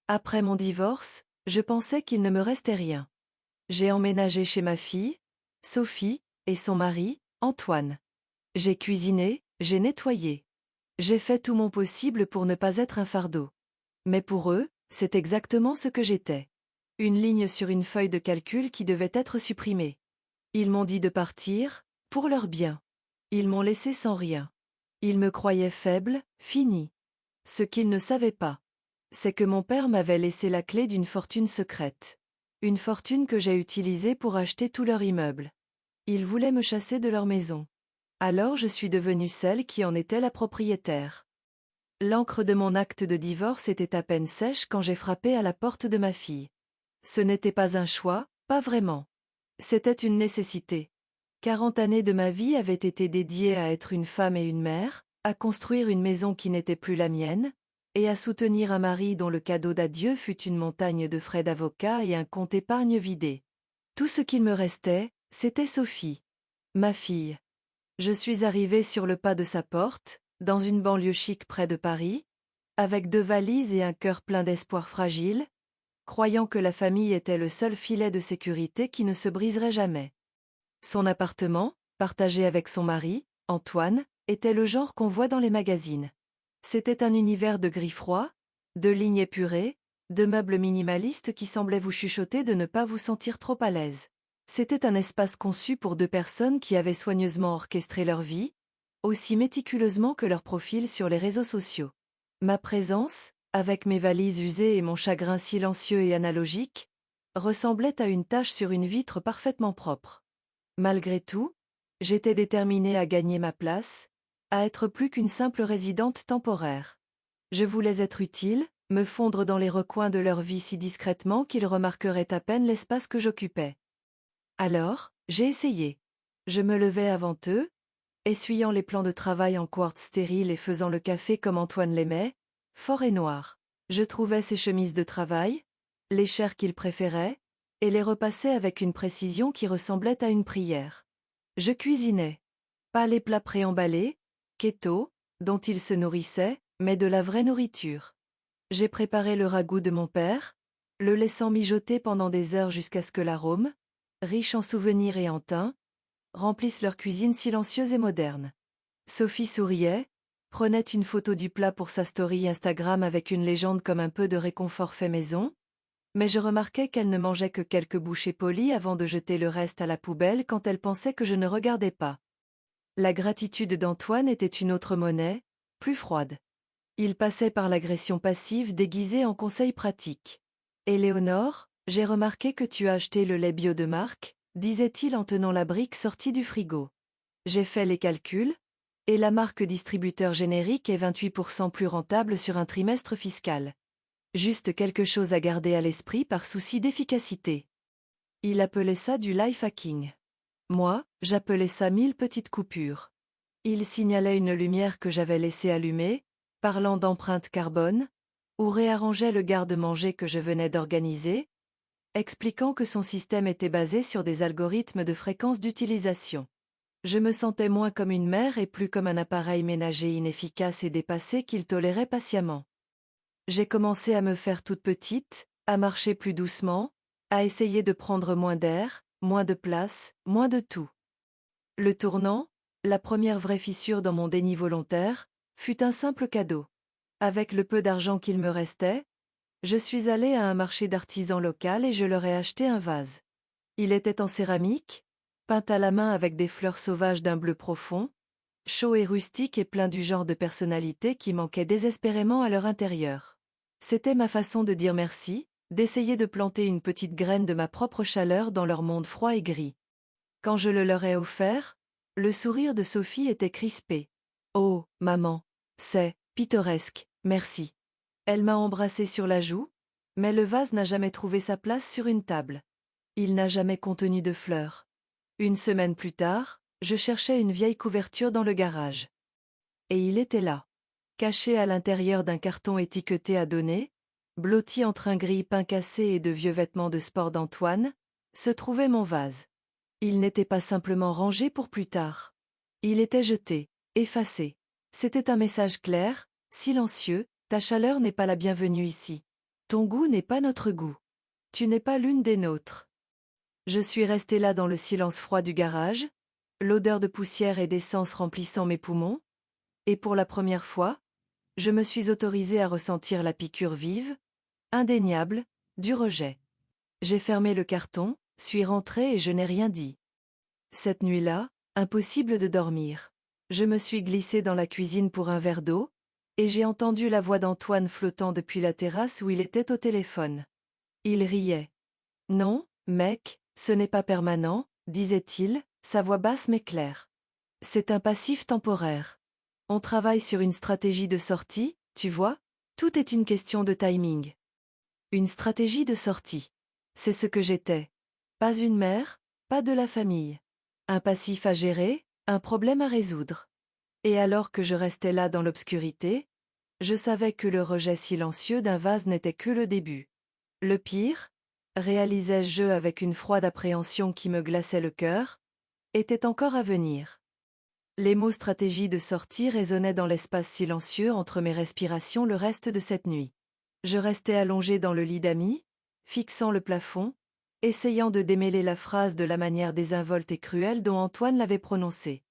Après mon divorce, je pensais qu'il ne me restait rien. J'ai emménagé chez ma fille, Sophie, et son mari, Antoine. J'ai cuisiné, j'ai nettoyé. J'ai fait tout mon possible pour ne pas être un fardeau. Mais pour eux, c'est exactement ce que j'étais. Une ligne sur une feuille de calcul qui devait être supprimée. Ils m'ont dit de partir, pour leur bien. Ils m'ont laissé sans rien. Ils me croyaient faible, fini. Ce qu'ils ne savaient pas, c'est que mon père m'avait laissé la clé d'une fortune secrète. Une fortune que j'ai utilisée pour acheter tout leur immeuble. Ils voulaient me chasser de leur maison. Alors je suis devenue celle qui en était la propriétaire. L'encre de mon acte de divorce était à peine sèche quand j'ai frappé à la porte de ma fille. Ce n'était pas un choix, pas vraiment. C'était une nécessité. 40 années de ma vie avaient été dédiées à être une femme et une mère, à construire une maison qui n'était plus la mienne, et à soutenir un mari dont le cadeau d'adieu fut une montagne de frais d'avocat et un compte épargne vidé. Tout ce qu'il me restait, c'était Sophie, ma fille. Je suis arrivée sur le pas de sa porte, dans une banlieue chic près de Paris, avec 2 valises et un cœur plein d'espoir fragile, croyant que la famille était le seul filet de sécurité qui ne se briserait jamais. Son appartement, partagé avec son mari, Antoine, était le genre qu'on voit dans les magazines. C'était un univers de gris froid, de lignes épurées, de meubles minimalistes qui semblaient vous chuchoter de ne pas vous sentir trop à l'aise. C'était un espace conçu pour 2 personnes qui avaient soigneusement orchestré leur vie, aussi méticuleusement que leur profil sur les réseaux sociaux. Ma présence, avec mes valises usées et mon chagrin silencieux et analogique, ressemblait à une tache sur une vitre parfaitement propre. Malgré tout, j'étais déterminée à gagner ma place, à être plus qu'une simple résidente temporaire. Je voulais être utile, me fondre dans les recoins de leur vie si discrètement qu'ils remarqueraient à peine l'espace que j'occupais. Alors, j'ai essayé. Je me levais avant eux, essuyant les plans de travail en quartz stérile et faisant le café comme Antoine l'aimait, fort et noir. Je trouvais ses chemises de travail, les chairs qu'il préférait, et les repassais avec une précision qui ressemblait à une prière. Je cuisinais. Pas les plats préemballés, keto, dont il se nourrissait, mais de la vraie nourriture. J'ai préparé le ragoût de mon père, le laissant mijoter pendant des heures jusqu'à ce que l'arôme, riche en souvenirs et en thym, remplisse leur cuisine silencieuse et moderne. Sophie souriait, prenait une photo du plat pour sa story Instagram avec une légende comme un peu de réconfort fait maison, mais je remarquais qu'elle ne mangeait que quelques bouchées polies avant de jeter le reste à la poubelle quand elle pensait que je ne regardais pas. La gratitude d'Antoine était une autre monnaie, plus froide. Il passait par l'agression passive déguisée en conseil pratique. Éléonore, j'ai remarqué que tu as acheté le lait bio de marque, disait-il en tenant la brique sortie du frigo. J'ai fait les calculs, et la marque distributeur générique est 28% plus rentable sur un trimestre fiscal. Juste quelque chose à garder à l'esprit par souci d'efficacité. Il appelait ça du life hacking. Moi, j'appelais ça 1000 petites coupures. Il signalait une lumière que j'avais laissée allumée, parlant d'empreinte carbone, ou réarrangeait le garde-manger que je venais d'organiser, expliquant que son système était basé sur des algorithmes de fréquence d'utilisation. Je me sentais moins comme une mère et plus comme un appareil ménager inefficace et dépassé qu'il tolérait patiemment. J'ai commencé à me faire toute petite, à marcher plus doucement, à essayer de prendre moins d'air, moins de place, moins de tout. Le tournant, la première vraie fissure dans mon déni volontaire, fut un simple cadeau. Avec le peu d'argent qu'il me restait, je suis allée à un marché d'artisans local et je leur ai acheté un vase. Il était en céramique, peint à la main avec des fleurs sauvages d'un bleu profond, chaud et rustique et plein du genre de personnalité qui manquait désespérément à leur intérieur. C'était ma façon de dire merci, d'essayer de planter une petite graine de ma propre chaleur dans leur monde froid et gris. Quand je le leur ai offert, le sourire de Sophie était crispé. Oh, maman, c'est pittoresque, merci. Elle m'a embrassé sur la joue, mais le vase n'a jamais trouvé sa place sur une table. Il n'a jamais contenu de fleurs. Une semaine plus tard, je cherchais une vieille couverture dans le garage. Et il était là. Caché à l'intérieur d'un carton étiqueté à donner, blotti entre un grille-pain cassé et de vieux vêtements de sport d'Antoine, se trouvait mon vase. Il n'était pas simplement rangé pour plus tard. Il était jeté, effacé. C'était un message clair, silencieux, ta chaleur n'est pas la bienvenue ici. Ton goût n'est pas notre goût. Tu n'es pas l'une des nôtres. Je suis restée là dans le silence froid du garage, l'odeur de poussière et d'essence remplissant mes poumons, et pour la première fois, je me suis autorisée à ressentir la piqûre vive, indéniable, du rejet. J'ai fermé le carton, suis rentrée et je n'ai rien dit. Cette nuit-là, impossible de dormir. Je me suis glissée dans la cuisine pour un verre d'eau, et j'ai entendu la voix d'Antoine flottant depuis la terrasse où il était au téléphone. Il riait. Non, mec, ce n'est pas permanent, disait-il, sa voix basse mais claire. C'est un passif temporaire. On travaille sur une stratégie de sortie, tu vois, tout est une question de timing. Une stratégie de sortie. C'est ce que j'étais. Pas une mère, pas de la famille. Un passif à gérer, un problème à résoudre. Et alors que je restais là dans l'obscurité, je savais que le rejet silencieux d'un vase n'était que le début. Le pire, réalisais-je avec une froide appréhension qui me glaçait le cœur, était encore à venir. Les mots stratégie de sortie résonnaient dans l'espace silencieux entre mes respirations le reste de cette nuit. Je restais allongée dans le lit d'amis, fixant le plafond, essayant de démêler la phrase de la manière désinvolte et cruelle dont Antoine l'avait prononcée.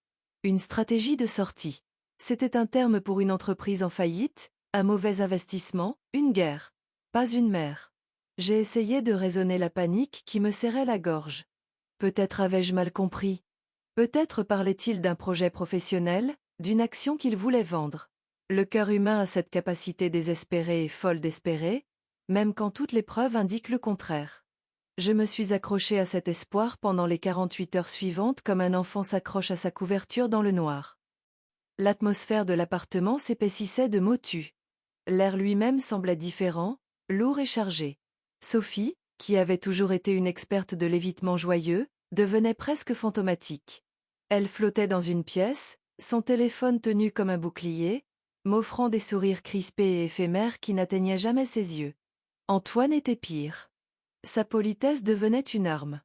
Une stratégie de sortie. C'était un terme pour une entreprise en faillite, un mauvais investissement, une guerre. Pas une mère. J'ai essayé de raisonner la panique qui me serrait la gorge. Peut-être avais-je mal compris. Peut-être parlait-il d'un projet professionnel, d'une action qu'il voulait vendre. Le cœur humain a cette capacité désespérée et folle d'espérer, même quand toutes les preuves indiquent le contraire. Je me suis accrochée à cet espoir pendant les 48 heures suivantes comme un enfant s'accroche à sa couverture dans le noir. L'atmosphère de l'appartement s'épaississait de motus. L'air lui-même semblait différent, lourd et chargé. Sophie, qui avait toujours été une experte de l'évitement joyeux, devenait presque fantomatique. Elle flottait dans une pièce, son téléphone tenu comme un bouclier, m'offrant des sourires crispés et éphémères qui n'atteignaient jamais ses yeux. Antoine était pire. Sa politesse devenait une arme.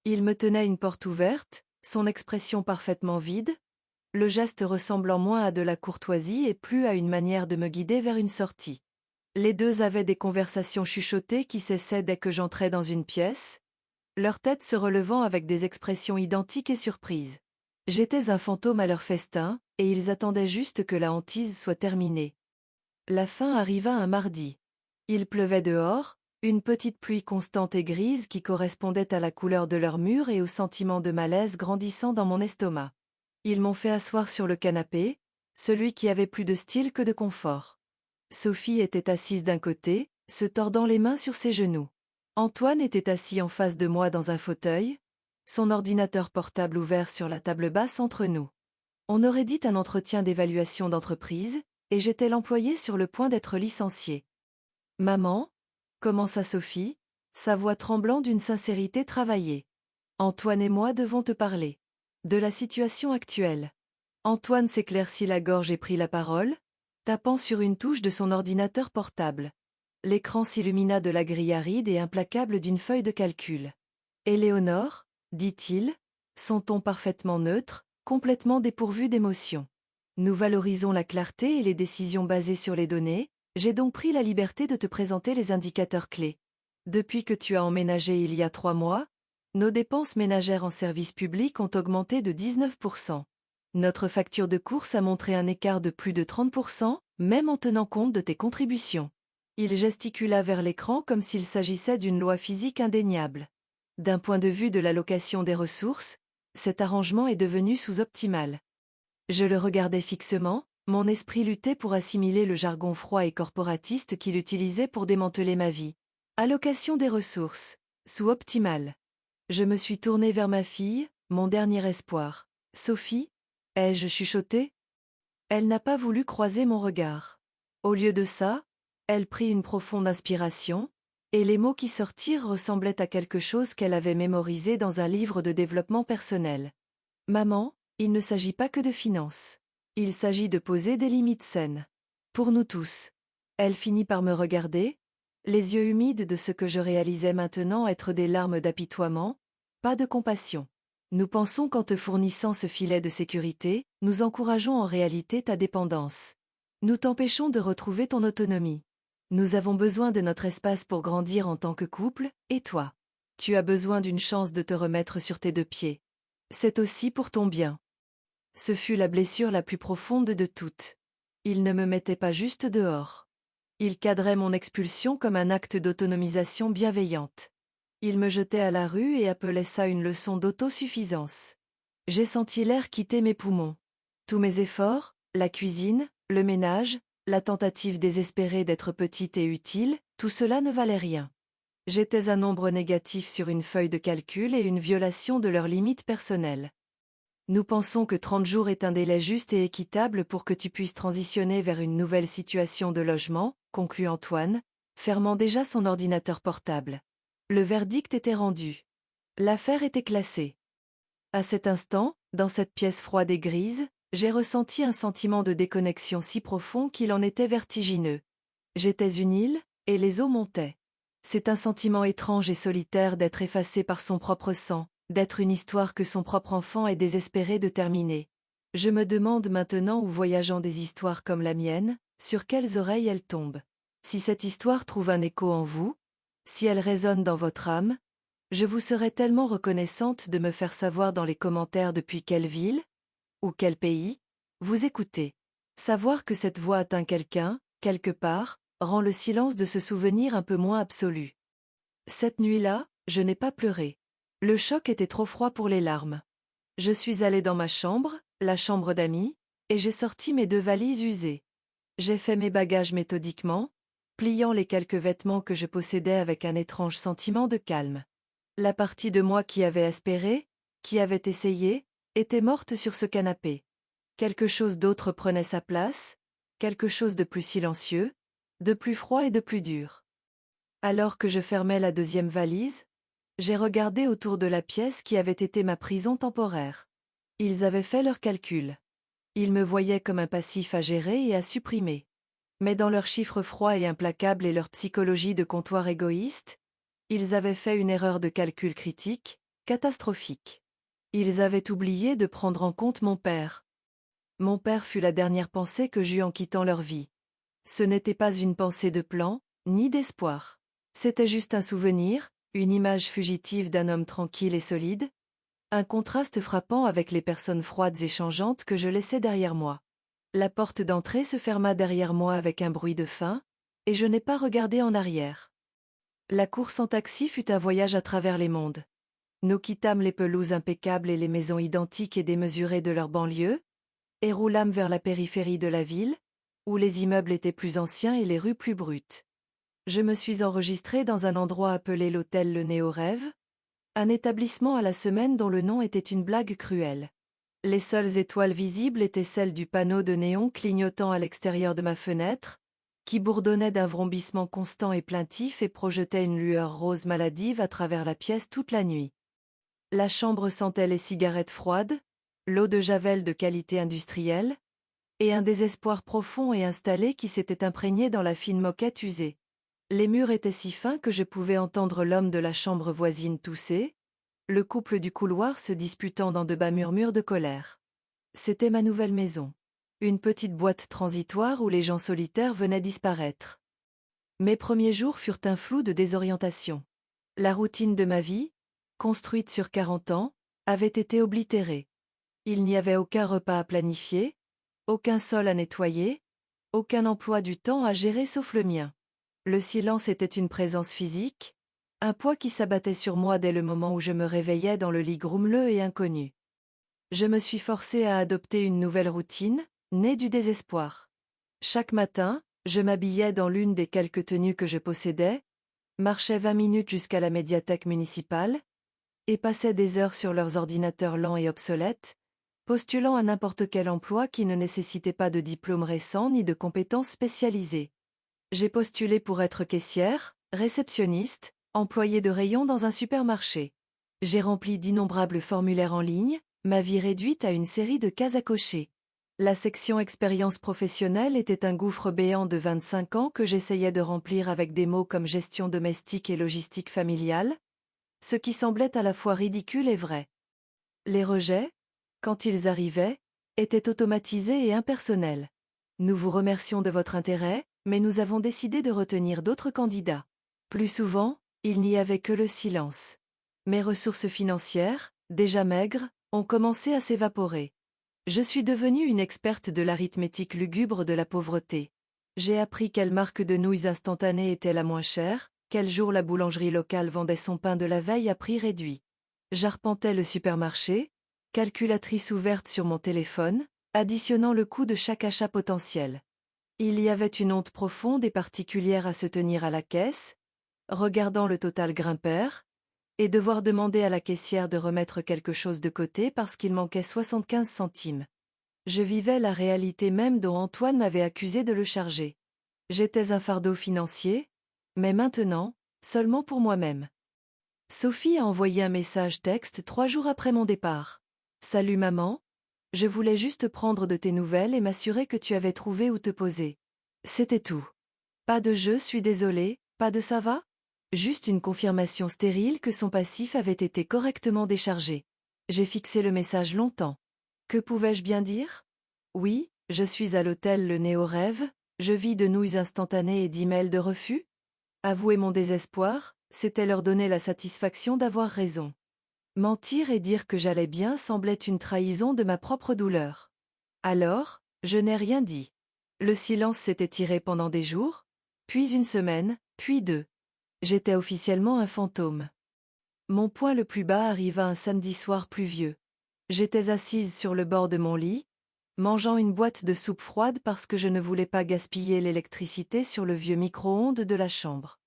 Il me tenait une porte ouverte, son expression parfaitement vide, le geste ressemblant moins à de la courtoisie et plus à une manière de me guider vers une sortie. Les deux avaient des conversations chuchotées qui cessaient dès que j'entrais dans une pièce, leurs têtes se relevant avec des expressions identiques et surprises. J'étais un fantôme à leur festin, et ils attendaient juste que la hantise soit terminée. La fin arriva un mardi. Il pleuvait dehors, une petite pluie constante et grise qui correspondait à la couleur de leurs murs et au sentiment de malaise grandissant dans mon estomac. Ils m'ont fait asseoir sur le canapé, celui qui avait plus de style que de confort. Sophie était assise d'un côté, se tordant les mains sur ses genoux. Antoine était assis en face de moi dans un fauteuil, son ordinateur portable ouvert sur la table basse entre nous. On aurait dit un entretien d'évaluation d'entreprise, et j'étais l'employé sur le point d'être licencié. « Maman » commença Sophie, sa voix tremblant d'une sincérité travaillée. « Antoine et moi devons te parler. De la situation actuelle. » Antoine s'éclaircit la gorge et prit la parole, tapant sur une touche de son ordinateur portable. L'écran s'illumina de la grille aride et implacable d'une feuille de calcul. « Éléonore » dit-il, son ton parfaitement neutre, complètement dépourvu d'émotion. Nous valorisons la clarté et les décisions basées sur les données, j'ai donc pris la liberté de te présenter les indicateurs clés. Depuis que tu as emménagé il y a 3 mois, nos dépenses ménagères en service public ont augmenté de 19%. Notre facture de course a montré un écart de plus de 30%, même en tenant compte de tes contributions. Il gesticula vers l'écran comme s'il s'agissait d'une loi physique indéniable. D'un point de vue de l'allocation des ressources, cet arrangement est devenu sous-optimal. Je le regardais fixement, mon esprit luttait pour assimiler le jargon froid et corporatiste qu'il utilisait pour démanteler ma vie. Allocation des ressources, sous-optimal. Je me suis tournée vers ma fille, mon dernier espoir. « Sophie » ai-je chuchoté ? Elle n'a pas voulu croiser mon regard. Au lieu de ça, elle prit une profonde inspiration, et les mots qui sortirent ressemblaient à quelque chose qu'elle avait mémorisé dans un livre de développement personnel. « Maman, il ne s'agit pas que de finances. Il s'agit de poser des limites saines. Pour nous tous. » Elle finit par me regarder, les yeux humides de ce que je réalisais maintenant être des larmes d'apitoiement, pas de compassion. « Nous pensons qu'en te fournissant ce filet de sécurité, nous encourageons en réalité ta dépendance. Nous t'empêchons de retrouver ton autonomie. Nous avons besoin de notre espace pour grandir en tant que couple, et toi? Tu as besoin d'une chance de te remettre sur tes deux pieds. C'est aussi pour ton bien. Ce fut la blessure la plus profonde de toutes. Il ne me mettait pas juste dehors. Il cadrait mon expulsion comme un acte d'autonomisation bienveillante. Il me jetait à la rue et appelait ça une leçon d'autosuffisance. J'ai senti l'air quitter mes poumons. Tous mes efforts, la cuisine, le ménage, la tentative désespérée d'être petite et utile, tout cela ne valait rien. J'étais un nombre négatif sur une feuille de calcul et une violation de leurs limites personnelles. Nous pensons que 30 jours est un délai juste et équitable pour que tu puisses transitionner vers une nouvelle situation de logement, conclut Antoine, fermant déjà son ordinateur portable. Le verdict était rendu. L'affaire était classée. À cet instant, dans cette pièce froide et grise, j'ai ressenti un sentiment de déconnexion si profond qu'il en était vertigineux. J'étais une île, et les eaux montaient. C'est un sentiment étrange et solitaire d'être effacé par son propre sang, d'être une histoire que son propre enfant est désespéré de terminer. Je me demande maintenant où voyageant des histoires comme la mienne, sur quelles oreilles elles tombent. Si cette histoire trouve un écho en vous, si elle résonne dans votre âme, je vous serais tellement reconnaissante de me faire savoir dans les commentaires depuis quelle ville, ou quel pays, vous écoutez. Savoir que cette voix atteint quelqu'un, quelque part, rend le silence de ce souvenir un peu moins absolu. Cette nuit-là, je n'ai pas pleuré. Le choc était trop froid pour les larmes. Je suis allée dans ma chambre, la chambre d'amis, et j'ai sorti mes 2 valises usées. J'ai fait mes bagages méthodiquement, pliant les quelques vêtements que je possédais avec un étrange sentiment de calme. La partie de moi qui avait espéré, qui avait essayé, était morte sur ce canapé. Quelque chose d'autre prenait sa place, quelque chose de plus silencieux, de plus froid et de plus dur. Alors que je fermais la 2e valise, j'ai regardé autour de la pièce qui avait été ma prison temporaire. Ils avaient fait leurs calculs. Ils me voyaient comme un passif à gérer et à supprimer. Mais dans leurs chiffres froids et implacables et leur psychologie de comptoir égoïste, ils avaient fait une erreur de calcul critique, catastrophique. Ils avaient oublié de prendre en compte mon père. Mon père fut la dernière pensée que j'eus en quittant leur vie. Ce n'était pas une pensée de plan, ni d'espoir. C'était juste un souvenir, une image fugitive d'un homme tranquille et solide, un contraste frappant avec les personnes froides et changeantes que je laissais derrière moi. La porte d'entrée se ferma derrière moi avec un bruit de fin, et je n'ai pas regardé en arrière. La course en taxi fut un voyage à travers les mondes. Nous quittâmes les pelouses impeccables et les maisons identiques et démesurées de leur banlieue, et roulâmes vers la périphérie de la ville, où les immeubles étaient plus anciens et les rues plus brutes. Je me suis enregistrée dans un endroit appelé l'hôtel Le Néo-Rêve, un établissement à la semaine dont le nom était une blague cruelle. Les seules étoiles visibles étaient celles du panneau de néon clignotant à l'extérieur de ma fenêtre, qui bourdonnait d'un vrombissement constant et plaintif et projetait une lueur rose maladive à travers la pièce toute la nuit. La chambre sentait les cigarettes froides, l'eau de javel de qualité industrielle, et un désespoir profond et installé qui s'était imprégné dans la fine moquette usée. Les murs étaient si fins que je pouvais entendre l'homme de la chambre voisine tousser, le couple du couloir se disputant dans de bas murmures de colère. C'était ma nouvelle maison. Une petite boîte transitoire où les gens solitaires venaient disparaître. Mes premiers jours furent un flou de désorientation. La routine de ma vie, construite sur 40 ans, avait été oblitérée. Il n'y avait aucun repas à planifier, aucun sol à nettoyer, aucun emploi du temps à gérer sauf le mien. Le silence était une présence physique, un poids qui s'abattait sur moi dès le moment où je me réveillais dans le lit grummeleux et inconnu. Je me suis forcée à adopter une nouvelle routine, née du désespoir. Chaque matin, je m'habillais dans l'une des quelques tenues que je possédais, marchais 20 minutes jusqu'à la médiathèque municipale, et passais des heures sur leurs ordinateurs lents et obsolètes, postulant à n'importe quel emploi qui ne nécessitait pas de diplôme récent ni de compétences spécialisées. J'ai postulé pour être caissière, réceptionniste, employée de rayon dans un supermarché. J'ai rempli d'innombrables formulaires en ligne, ma vie réduite à une série de cases à cocher. La section expérience professionnelle était un gouffre béant de 25 ans que j'essayais de remplir avec des mots comme gestion domestique et logistique familiale, ce qui semblait à la fois ridicule et vrai. Les rejets, quand ils arrivaient, étaient automatisés et impersonnels. Nous vous remercions de votre intérêt, Mais nous avons décidé de retenir d'autres candidats. Plus souvent, il n'y avait que le silence. Mes ressources financières, déjà maigres, ont commencé à s'évaporer. Je suis devenue une experte de l'arithmétique lugubre de la pauvreté. J'ai appris quelle marque de nouilles instantanées était la moins chère, quel jour la boulangerie locale vendait son pain de la veille à prix réduit. J'arpentais le supermarché, calculatrice ouverte sur mon téléphone, additionnant le coût de chaque achat potentiel. Il y avait une honte profonde et particulière à se tenir à la caisse, regardant le total grimper, et devoir demander à la caissière de remettre quelque chose de côté parce qu'il manquait 75 centimes. Je vivais la réalité même dont Antoine m'avait accusé de le charger. J'étais un fardeau financier, mais maintenant, seulement pour moi-même. Sophie a envoyé un message texte 3 jours après mon départ. Salut maman, je voulais juste prendre de tes nouvelles et m'assurer que tu avais trouvé où te poser. C'était tout. Pas de je suis désolée, pas de ça va? Juste une confirmation stérile que son passif avait été correctement déchargé. J'ai fixé le message longtemps. Que pouvais-je bien dire? Oui, je suis à l'hôtel Le Néo-Rêve, je vis de nouilles instantanées et d'emails de refus? Avouer mon désespoir, c'était leur donner la satisfaction d'avoir raison. Mentir et dire que j'allais bien semblait une trahison de ma propre douleur. Alors, je n'ai rien dit. Le silence s'était tiré pendant des jours, puis une semaine, puis 2. J'étais officiellement un fantôme. Mon point le plus bas arriva un samedi soir pluvieux. J'étais assise sur le bord de mon lit, mangeant une boîte de soupe froide parce que je ne voulais pas gaspiller l'électricité sur le vieux micro-ondes de la chambre.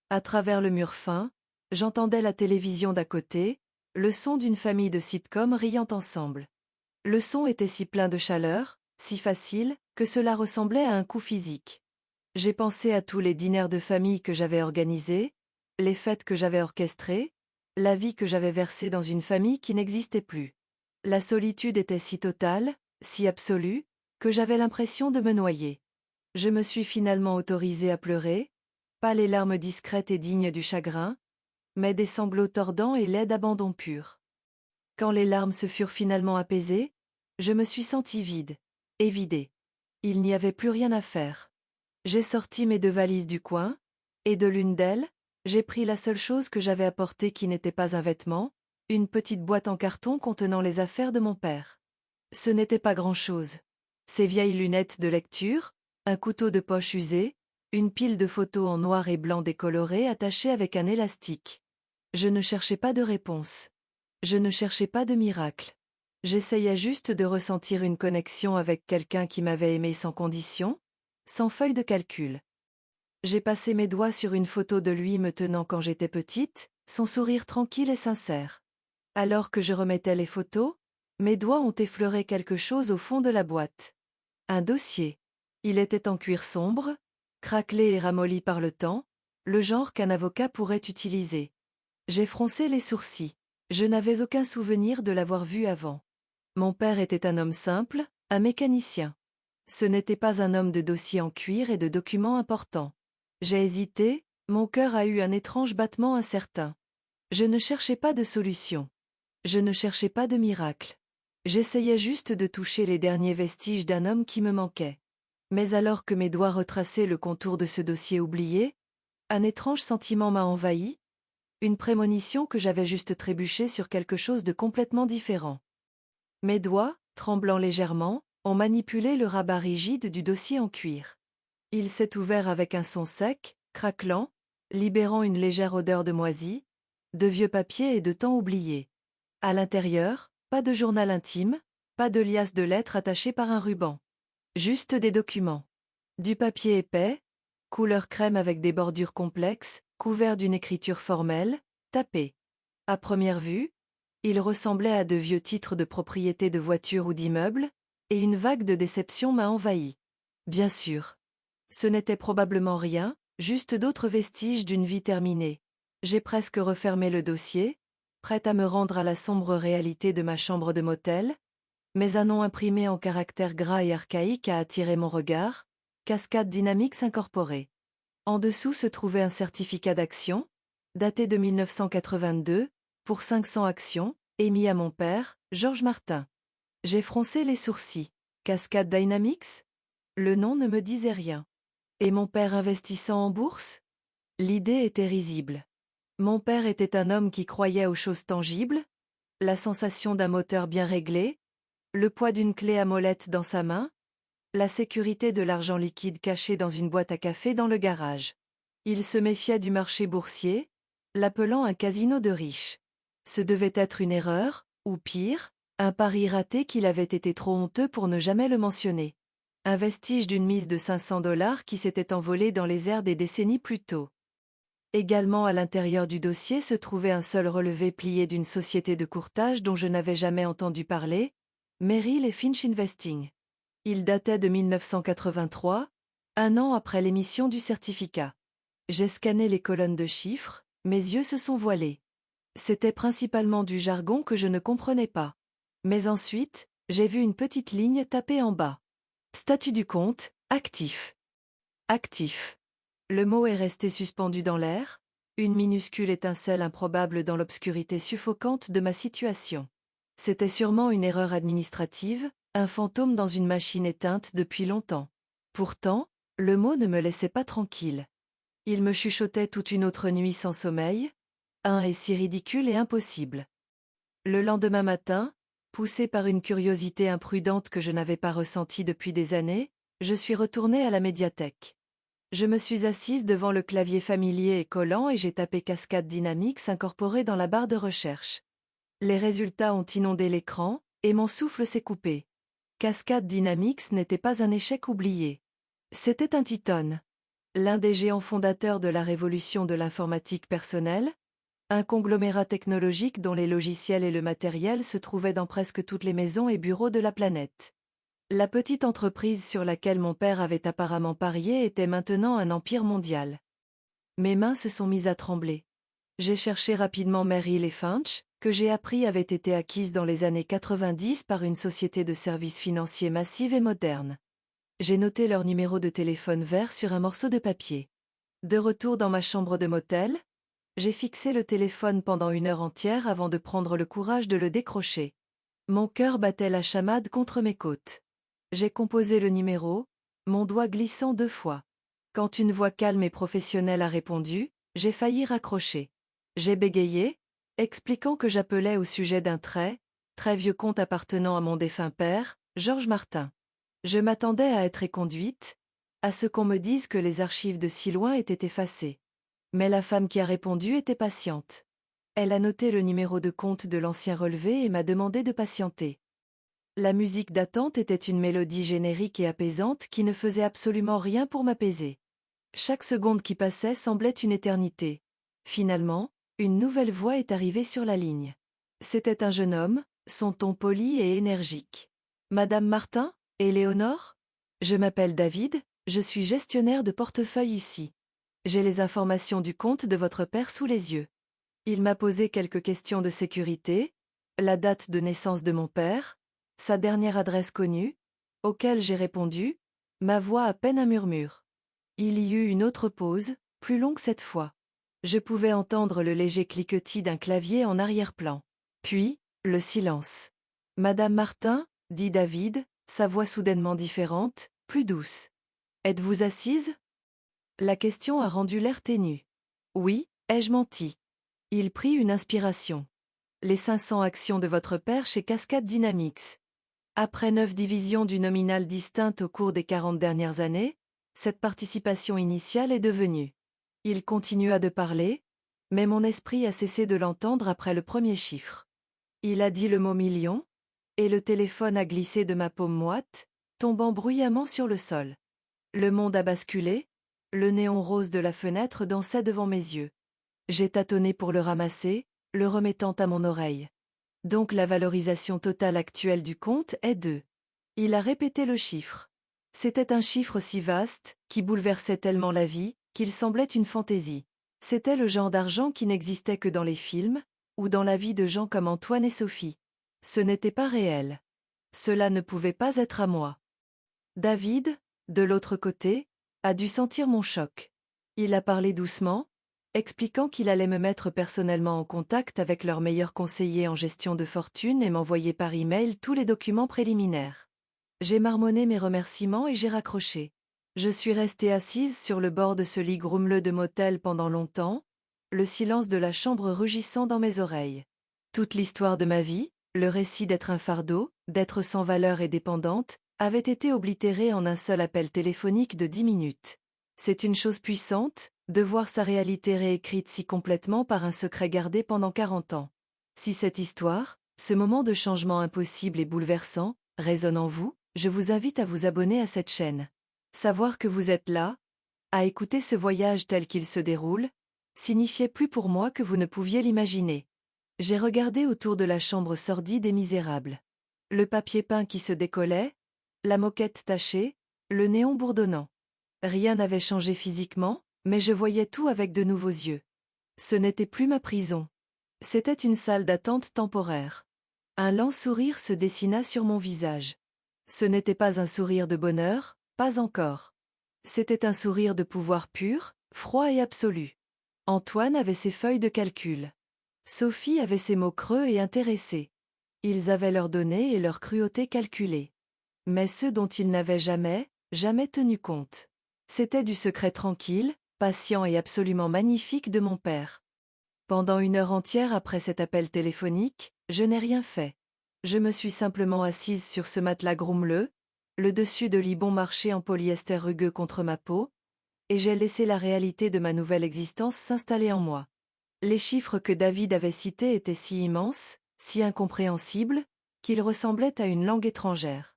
À travers le mur fin, j'entendais la télévision d'à côté, le son d'une famille de sitcoms riant ensemble. Le son était si plein de chaleur, si facile, que cela ressemblait à un coup physique. J'ai pensé à tous les dîners de famille que j'avais organisés, les fêtes que j'avais orchestrées, la vie que j'avais versée dans une famille qui n'existait plus. La solitude était si totale, si absolue, que j'avais l'impression de me noyer. Je me suis finalement autorisée à pleurer, pas les larmes discrètes et dignes du chagrin, mais des sanglots tordants et laids d'abandon pur. Quand les larmes se furent finalement apaisées, je me suis sentie vide, évidée. Il n'y avait plus rien à faire. J'ai sorti mes 2 valises du coin, et de l'une d'elles, j'ai pris la seule chose que j'avais apportée qui n'était pas un vêtement, une petite boîte en carton contenant les affaires de mon père. Ce n'était pas grand-chose. Ses vieilles lunettes de lecture, un couteau de poche usé, une pile de photos en noir et blanc décolorées attachées avec un élastique. Je ne cherchais pas de réponse. Je ne cherchais pas de miracle. J'essayais juste de ressentir une connexion avec quelqu'un qui m'avait aimé sans condition, sans feuille de calcul. J'ai passé mes doigts sur une photo de lui me tenant quand j'étais petite, son sourire tranquille et sincère. Alors que je remettais les photos, mes doigts ont effleuré quelque chose au fond de la boîte. Un dossier. Il était en cuir sombre, craquelé et ramolli par le temps, le genre qu'un avocat pourrait utiliser. J'ai froncé les sourcils. Je n'avais aucun souvenir de l'avoir vu avant. Mon père était un homme simple, un mécanicien. Ce n'était pas un homme de dossier en cuir et de documents importants. J'ai hésité, mon cœur a eu un étrange battement incertain. Je ne cherchais pas de solution. Je ne cherchais pas de miracle. J'essayais juste de toucher les derniers vestiges d'un homme qui me manquait. Mais alors que mes doigts retraçaient le contour de ce dossier oublié, un étrange sentiment m'a envahi, une prémonition que j'avais juste trébuché sur quelque chose de complètement différent. Mes doigts, tremblant légèrement, ont manipulé le rabat rigide du dossier en cuir. Il s'est ouvert avec un son sec, craquelant, libérant une légère odeur de moisi, de vieux papier et de temps oublié. À l'intérieur, pas de journal intime, pas de liasse de lettres attachées par un ruban. Juste des documents. Du papier épais, couleur crème avec des bordures complexes, couvert d'une écriture formelle, tapée. À première vue, il ressemblait à de vieux titres de propriété de voitures ou d'immeubles, et une vague de déception m'a envahi. Bien sûr. Ce n'était probablement rien, juste d'autres vestiges d'une vie terminée. J'ai presque refermé le dossier, prête à me rendre à la sombre réalité de ma chambre de motel, mais un nom imprimé en caractères gras et archaïques a attiré mon regard, Cascade Dynamics Incorporée. En dessous se trouvait un certificat d'action, daté de 1982, pour 500 actions, émis à mon père, Georges Martin. J'ai froncé les sourcils. Cascade Dynamics? Le nom ne me disait rien. Et mon père investissant en bourse? L'idée était risible. Mon père était un homme qui croyait aux choses tangibles, la sensation d'un moteur bien réglé, le poids d'une clé à molette dans sa main, la sécurité de l'argent liquide caché dans une boîte à café dans le garage. Il se méfiait du marché boursier, l'appelant un casino de riches. Ce devait être une erreur, ou pire, un pari raté qu'il avait été trop honteux pour ne jamais le mentionner. Un vestige d'une mise de 500 $ qui s'était envolée dans les airs des décennies plus tôt. Également à l'intérieur du dossier se trouvait un seul relevé plié d'une société de courtage dont je n'avais jamais entendu parler, Merrill et Finch Investing. Il datait de 1983, un an après l'émission du certificat. J'ai scanné les colonnes de chiffres, mes yeux se sont voilés. C'était principalement du jargon que je ne comprenais pas. Mais ensuite, j'ai vu une petite ligne tapée en bas. Statut du compte, actif. Actif. Le mot est resté suspendu dans l'air, une minuscule étincelle improbable dans l'obscurité suffocante de ma situation. C'était sûrement une erreur administrative, un fantôme dans une machine éteinte depuis longtemps. Pourtant, le mot ne me laissait pas tranquille. Il me chuchotait toute une autre nuit sans sommeil. Est si ridicule et impossible. Le lendemain matin, poussé par une curiosité imprudente que je n'avais pas ressentie depuis des années, je suis retournée à la médiathèque. Je me suis assise devant le clavier familier et collant et j'ai tapé Cascade Dynamics incorporé dans la barre de recherche. Les résultats ont inondé l'écran, et mon souffle s'est coupé. Cascade Dynamics n'était pas un échec oublié. C'était un titane. L'un des géants fondateurs de la révolution de l'informatique personnelle, un conglomérat technologique dont les logiciels et le matériel se trouvaient dans presque toutes les maisons et bureaux de la planète. La petite entreprise sur laquelle mon père avait apparemment parié était maintenant un empire mondial. Mes mains se sont mises à trembler. J'ai cherché rapidement Merrill et Finch, que j'ai appris avait été acquise dans les années 90 par une société de services financiers massive et moderne. J'ai noté leur numéro de téléphone vert sur un morceau de papier. De retour dans ma chambre de motel, j'ai fixé le téléphone pendant 1 heure entière avant de prendre le courage de le décrocher. Mon cœur battait la chamade contre mes côtes. J'ai composé le numéro, mon doigt glissant 2 fois. Quand une voix calme et professionnelle a répondu, j'ai failli raccrocher. J'ai bégayé, expliquant que j'appelais au sujet d'un très vieux compte appartenant à mon défunt père, Georges Martin. Je m'attendais à être éconduite, à ce qu'on me dise que les archives de si loin étaient effacées. Mais la femme qui a répondu était patiente. Elle a noté le numéro de compte de l'ancien relevé et m'a demandé de patienter. La musique d'attente était une mélodie générique et apaisante qui ne faisait absolument rien pour m'apaiser. Chaque seconde qui passait semblait une éternité. Finalement, une nouvelle voix est arrivée sur la ligne. C'était un jeune homme, son ton poli et énergique. Madame Martin, Éléonore? Je m'appelle David, je suis gestionnaire de portefeuille ici. J'ai les informations du compte de votre père sous les yeux. Il m'a posé quelques questions de sécurité, la date de naissance de mon père, sa dernière adresse connue, auquel j'ai répondu, ma voix à peine un murmure. Il y eut une autre pause, plus longue cette fois. Je pouvais entendre le léger cliquetis d'un clavier en arrière-plan. Puis, le silence. Madame Martin, dit David, sa voix soudainement différente, plus douce. Êtes-vous assise? La question a rendu l'air ténu. Oui, ai-je menti? Il prit une inspiration. Les 500 actions de votre père chez Cascade Dynamics. Après 9 divisions du nominal distinctes au cours des 40 dernières années, cette participation initiale est devenue. Il continua de parler, mais mon esprit a cessé de l'entendre après le premier chiffre. Il a dit le mot million, et le téléphone a glissé de ma paume moite, tombant bruyamment sur le sol. Le monde a basculé, le néon rose de la fenêtre dansait devant mes yeux. J'ai tâtonné pour le ramasser, le remettant à mon oreille. Donc la valorisation totale actuelle du compte est 2. Il a répété le chiffre. C'était un chiffre si vaste, qui bouleversait tellement la vie, qu'il semblait une fantaisie. C'était le genre d'argent qui n'existait que dans les films, ou dans la vie de gens comme Antoine et Sophie. Ce n'était pas réel. Cela ne pouvait pas être à moi. David, de l'autre côté, a dû sentir mon choc. Il a parlé doucement, expliquant qu'il allait me mettre personnellement en contact avec leur meilleur conseiller en gestion de fortune et m'envoyer par email tous les documents préliminaires. J'ai marmonné mes remerciements et j'ai raccroché. Je suis restée assise sur le bord de ce lit grummeleux de motel pendant longtemps, le silence de la chambre rugissant dans mes oreilles. Toute l'histoire de ma vie, le récit d'être un fardeau, d'être sans valeur et dépendante, avait été oblitérée en un seul appel téléphonique de 10 minutes. C'est une chose puissante, de voir sa réalité réécrite si complètement par un secret gardé pendant 40 ans. Si cette histoire, ce moment de changement impossible et bouleversant, résonne en vous, je vous invite à vous abonner à cette chaîne. Savoir que vous êtes là, à écouter ce voyage tel qu'il se déroule, signifiait plus pour moi que vous ne pouviez l'imaginer. J'ai regardé autour de la chambre sordide et misérable. Le papier peint qui se décollait, la moquette tachée, le néon bourdonnant. Rien n'avait changé physiquement, mais je voyais tout avec de nouveaux yeux. Ce n'était plus ma prison. C'était une salle d'attente temporaire. Un lent sourire se dessina sur mon visage. Ce n'était pas un sourire de bonheur, pas encore. C'était un sourire de pouvoir pur, froid et absolu. Antoine avait ses feuilles de calcul. Sophie avait ses mots creux et intéressés. Ils avaient leurs données et leur cruauté calculée. Mais ceux dont ils n'avaient jamais, jamais tenu compte. C'était du secret tranquille, patient et absolument magnifique de mon père. Pendant 1 heure entière après cet appel téléphonique, je n'ai rien fait. Je me suis simplement assise sur ce matelas grummeleux, le dessus de lit bon marché en polyester rugueux contre ma peau, et j'ai laissé la réalité de ma nouvelle existence s'installer en moi. Les chiffres que David avait cités étaient si immenses, si incompréhensibles, qu'ils ressemblaient à une langue étrangère.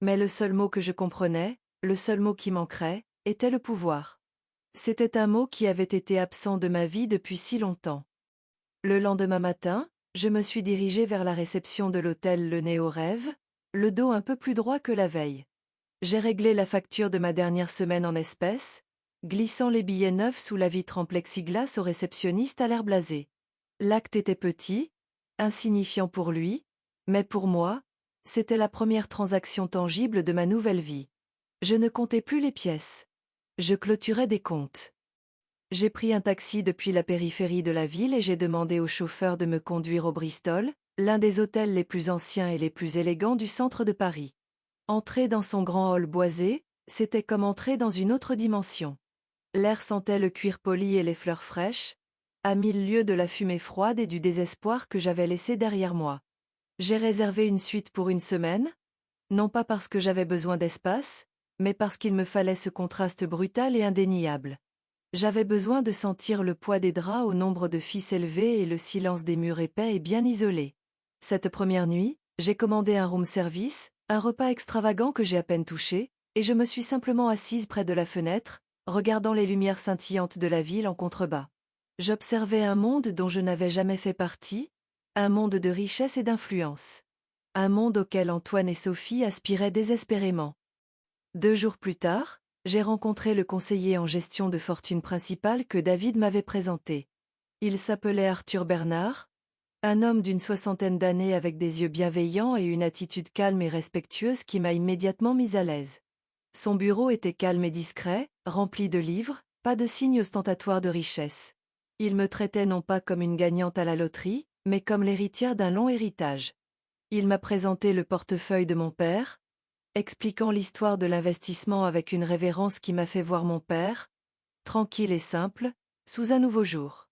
Mais le seul mot que je comprenais, le seul mot qui manquerait, était le pouvoir. C'était un mot qui avait été absent de ma vie depuis si longtemps. Le lendemain matin, je me suis dirigée vers la réception de l'hôtel Le Nez aux Rêves, le dos un peu plus droit que la veille. J'ai réglé la facture de ma dernière semaine en espèces, glissant les billets neufs sous la vitre en plexiglas au réceptionniste à l'air blasé. L'acte était petit, insignifiant pour lui, mais pour moi, c'était la première transaction tangible de ma nouvelle vie. Je ne comptais plus les pièces. Je clôturais des comptes. J'ai pris un taxi depuis la périphérie de la ville et j'ai demandé au chauffeur de me conduire au Bristol, l'un des hôtels les plus anciens et les plus élégants du centre de Paris. Entrer dans son grand hall boisé, c'était comme entrer dans une autre dimension. L'air sentait le cuir poli et les fleurs fraîches, à 1000 lieues de la fumée froide et du désespoir que j'avais laissé derrière moi. J'ai réservé une suite pour 1 semaine, non pas parce que j'avais besoin d'espace, mais parce qu'il me fallait ce contraste brutal et indéniable. J'avais besoin de sentir le poids des draps au nombre de fils élevés et le silence des murs épais et bien isolés. Cette première nuit, j'ai commandé un room service, un repas extravagant que j'ai à peine touché, et je me suis simplement assise près de la fenêtre, regardant les lumières scintillantes de la ville en contrebas. J'observais un monde dont je n'avais jamais fait partie, un monde de richesse et d'influence. Un monde auquel Antoine et Sophie aspiraient désespérément. 2 jours plus tard, j'ai rencontré le conseiller en gestion de fortune principale que David m'avait présenté. Il s'appelait Arthur Bernard, un homme d'une 60aine d'années avec des yeux bienveillants et une attitude calme et respectueuse qui m'a immédiatement mise à l'aise. Son bureau était calme et discret, rempli de livres, pas de signes ostentatoires de richesse. Il me traitait non pas comme une gagnante à la loterie, mais comme l'héritière d'un long héritage. Il m'a présenté le portefeuille de mon père, expliquant l'histoire de l'investissement avec une révérence qui m'a fait voir mon père, tranquille et simple, sous un nouveau jour.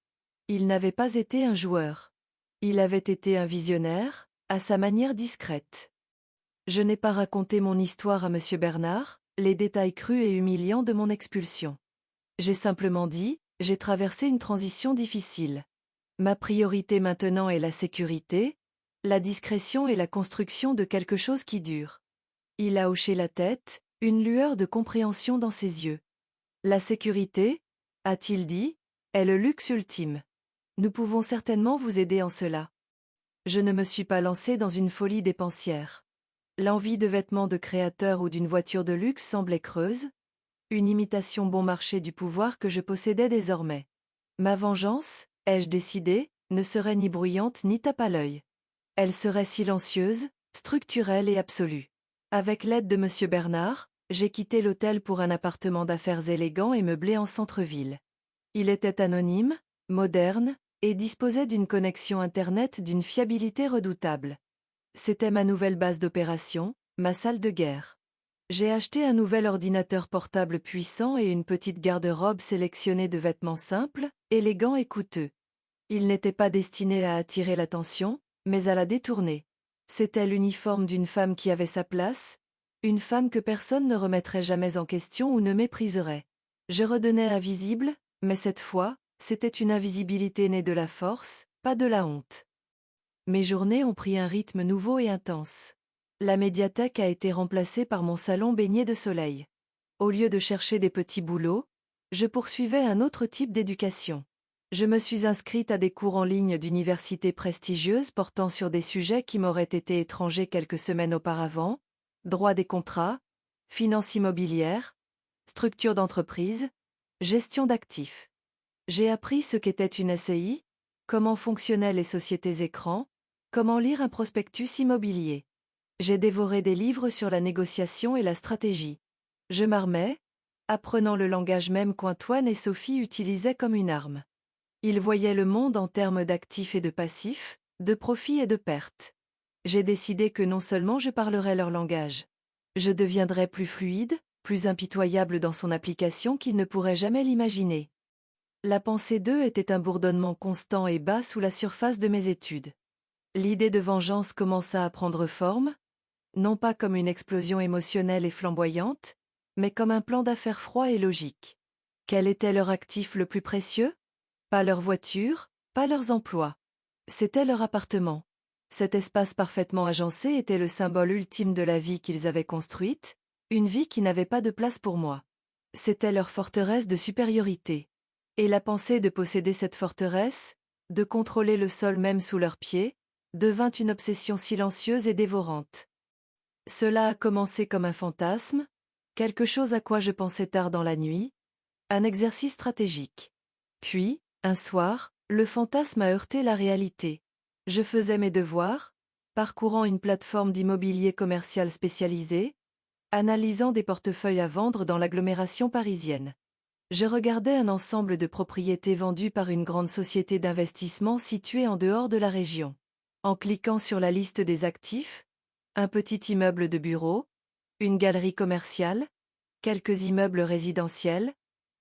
Il n'avait pas été un joueur. Il avait été un visionnaire, à sa manière discrète. Je n'ai pas raconté mon histoire à M. Bernard, les détails crus et humiliants de mon expulsion. J'ai simplement dit, j'ai traversé une transition difficile. Ma priorité maintenant est la sécurité, la discrétion et la construction de quelque chose qui dure. Il a hoché la tête, une lueur de compréhension dans ses yeux. La sécurité, a-t-il dit, est le luxe ultime. Nous pouvons certainement vous aider en cela. Je ne me suis pas lancée dans une folie dépensière. L'envie de vêtements de créateur ou d'une voiture de luxe semblait creuse, une imitation bon marché du pouvoir que je possédais désormais. Ma vengeance, ai-je décidé, ne serait ni bruyante ni tape à l'œil. Elle serait silencieuse, structurelle et absolue. Avec l'aide de M. Bernard, j'ai quitté l'hôtel pour un appartement d'affaires élégant et meublé en centre-ville. Il était anonyme, moderne, et disposait d'une connexion Internet d'une fiabilité redoutable. C'était ma nouvelle base d'opération, ma salle de guerre. J'ai acheté un nouvel ordinateur portable puissant et une petite garde-robe sélectionnée de vêtements simples, élégants et coûteux. Ils n'étaient pas destinés à attirer l'attention, mais à la détourner. C'était l'uniforme d'une femme qui avait sa place, une femme que personne ne remettrait jamais en question ou ne mépriserait. Je redevenais invisible, mais cette fois, c'était une invisibilité née de la force, pas de la honte. Mes journées ont pris un rythme nouveau et intense. La médiathèque a été remplacée par mon salon baigné de soleil. Au lieu de chercher des petits boulots, je poursuivais un autre type d'éducation. Je me suis inscrite à des cours en ligne d'universités prestigieuses portant sur des sujets qui m'auraient été étrangers quelques semaines auparavant: droit des contrats, finance immobilière, structure d'entreprise, gestion d'actifs. J'ai appris ce qu'était une SCI, comment fonctionnaient les sociétés écrans, comment lire un prospectus immobilier. J'ai dévoré des livres sur la négociation et la stratégie. Je m'armais, apprenant le langage même qu'Antoine et Sophie utilisaient comme une arme. Ils voyaient le monde en termes d'actifs et de passifs, de profits et de pertes. J'ai décidé que non seulement je parlerais leur langage, je deviendrais plus fluide, plus impitoyable dans son application qu'ils ne pourraient jamais l'imaginer. La pensée d'eux était un bourdonnement constant et bas sous la surface de mes études. L'idée de vengeance commença à prendre forme, non pas comme une explosion émotionnelle et flamboyante, mais comme un plan d'affaires froid et logique. Quel était leur actif le plus précieux? Pas leur voiture, pas leurs emplois. C'était leur appartement. Cet espace parfaitement agencé était le symbole ultime de la vie qu'ils avaient construite, une vie qui n'avait pas de place pour moi. C'était leur forteresse de supériorité. Et la pensée de posséder cette forteresse, de contrôler le sol même sous leurs pieds, devint une obsession silencieuse et dévorante. Cela a commencé comme un fantasme, quelque chose à quoi je pensais tard dans la nuit, un exercice stratégique. Puis, un soir, le fantasme a heurté la réalité. Je faisais mes devoirs, parcourant une plateforme d'immobilier commercial spécialisée, analysant des portefeuilles à vendre dans l'agglomération parisienne. Je regardais un ensemble de propriétés vendues par une grande société d'investissement située en dehors de la région. En cliquant sur la liste des actifs, un petit immeuble de bureau, une galerie commerciale, quelques immeubles résidentiels,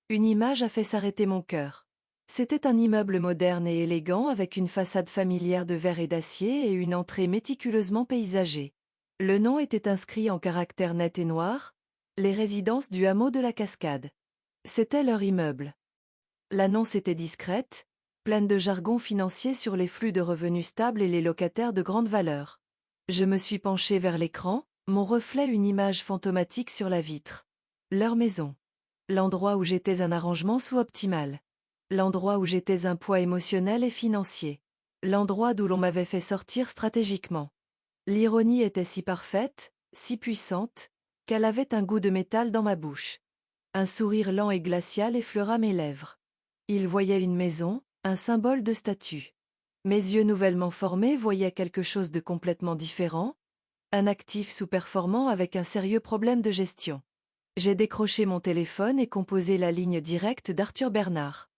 une image a fait s'arrêter mon cœur. C'était un immeuble moderne et élégant avec une façade familière de verre et d'acier et une entrée méticuleusement paysagée. Le nom était inscrit en caractères nets et noirs: les résidences du hameau de la Cascade. C'était leur immeuble. L'annonce était discrète, pleine de jargon financier sur les flux de revenus stables et les locataires de grande valeur. Je me suis penché vers l'écran, mon reflet une image fantomatique sur la vitre. Leur maison. L'endroit où j'étais un arrangement sous-optimal. L'endroit où j'étais un poids émotionnel et financier. L'endroit d'où l'on m'avait fait sortir stratégiquement. L'ironie était si parfaite, si puissante, qu'elle avait un goût de métal dans ma bouche. Un sourire lent et glacial effleura mes lèvres. Il voyait une maison, un symbole de statut. Mes yeux nouvellement formés voyaient quelque chose de complètement différent, un actif sous-performant avec un sérieux problème de gestion. J'ai décroché mon téléphone et composé la ligne directe d'Arthur Bernard.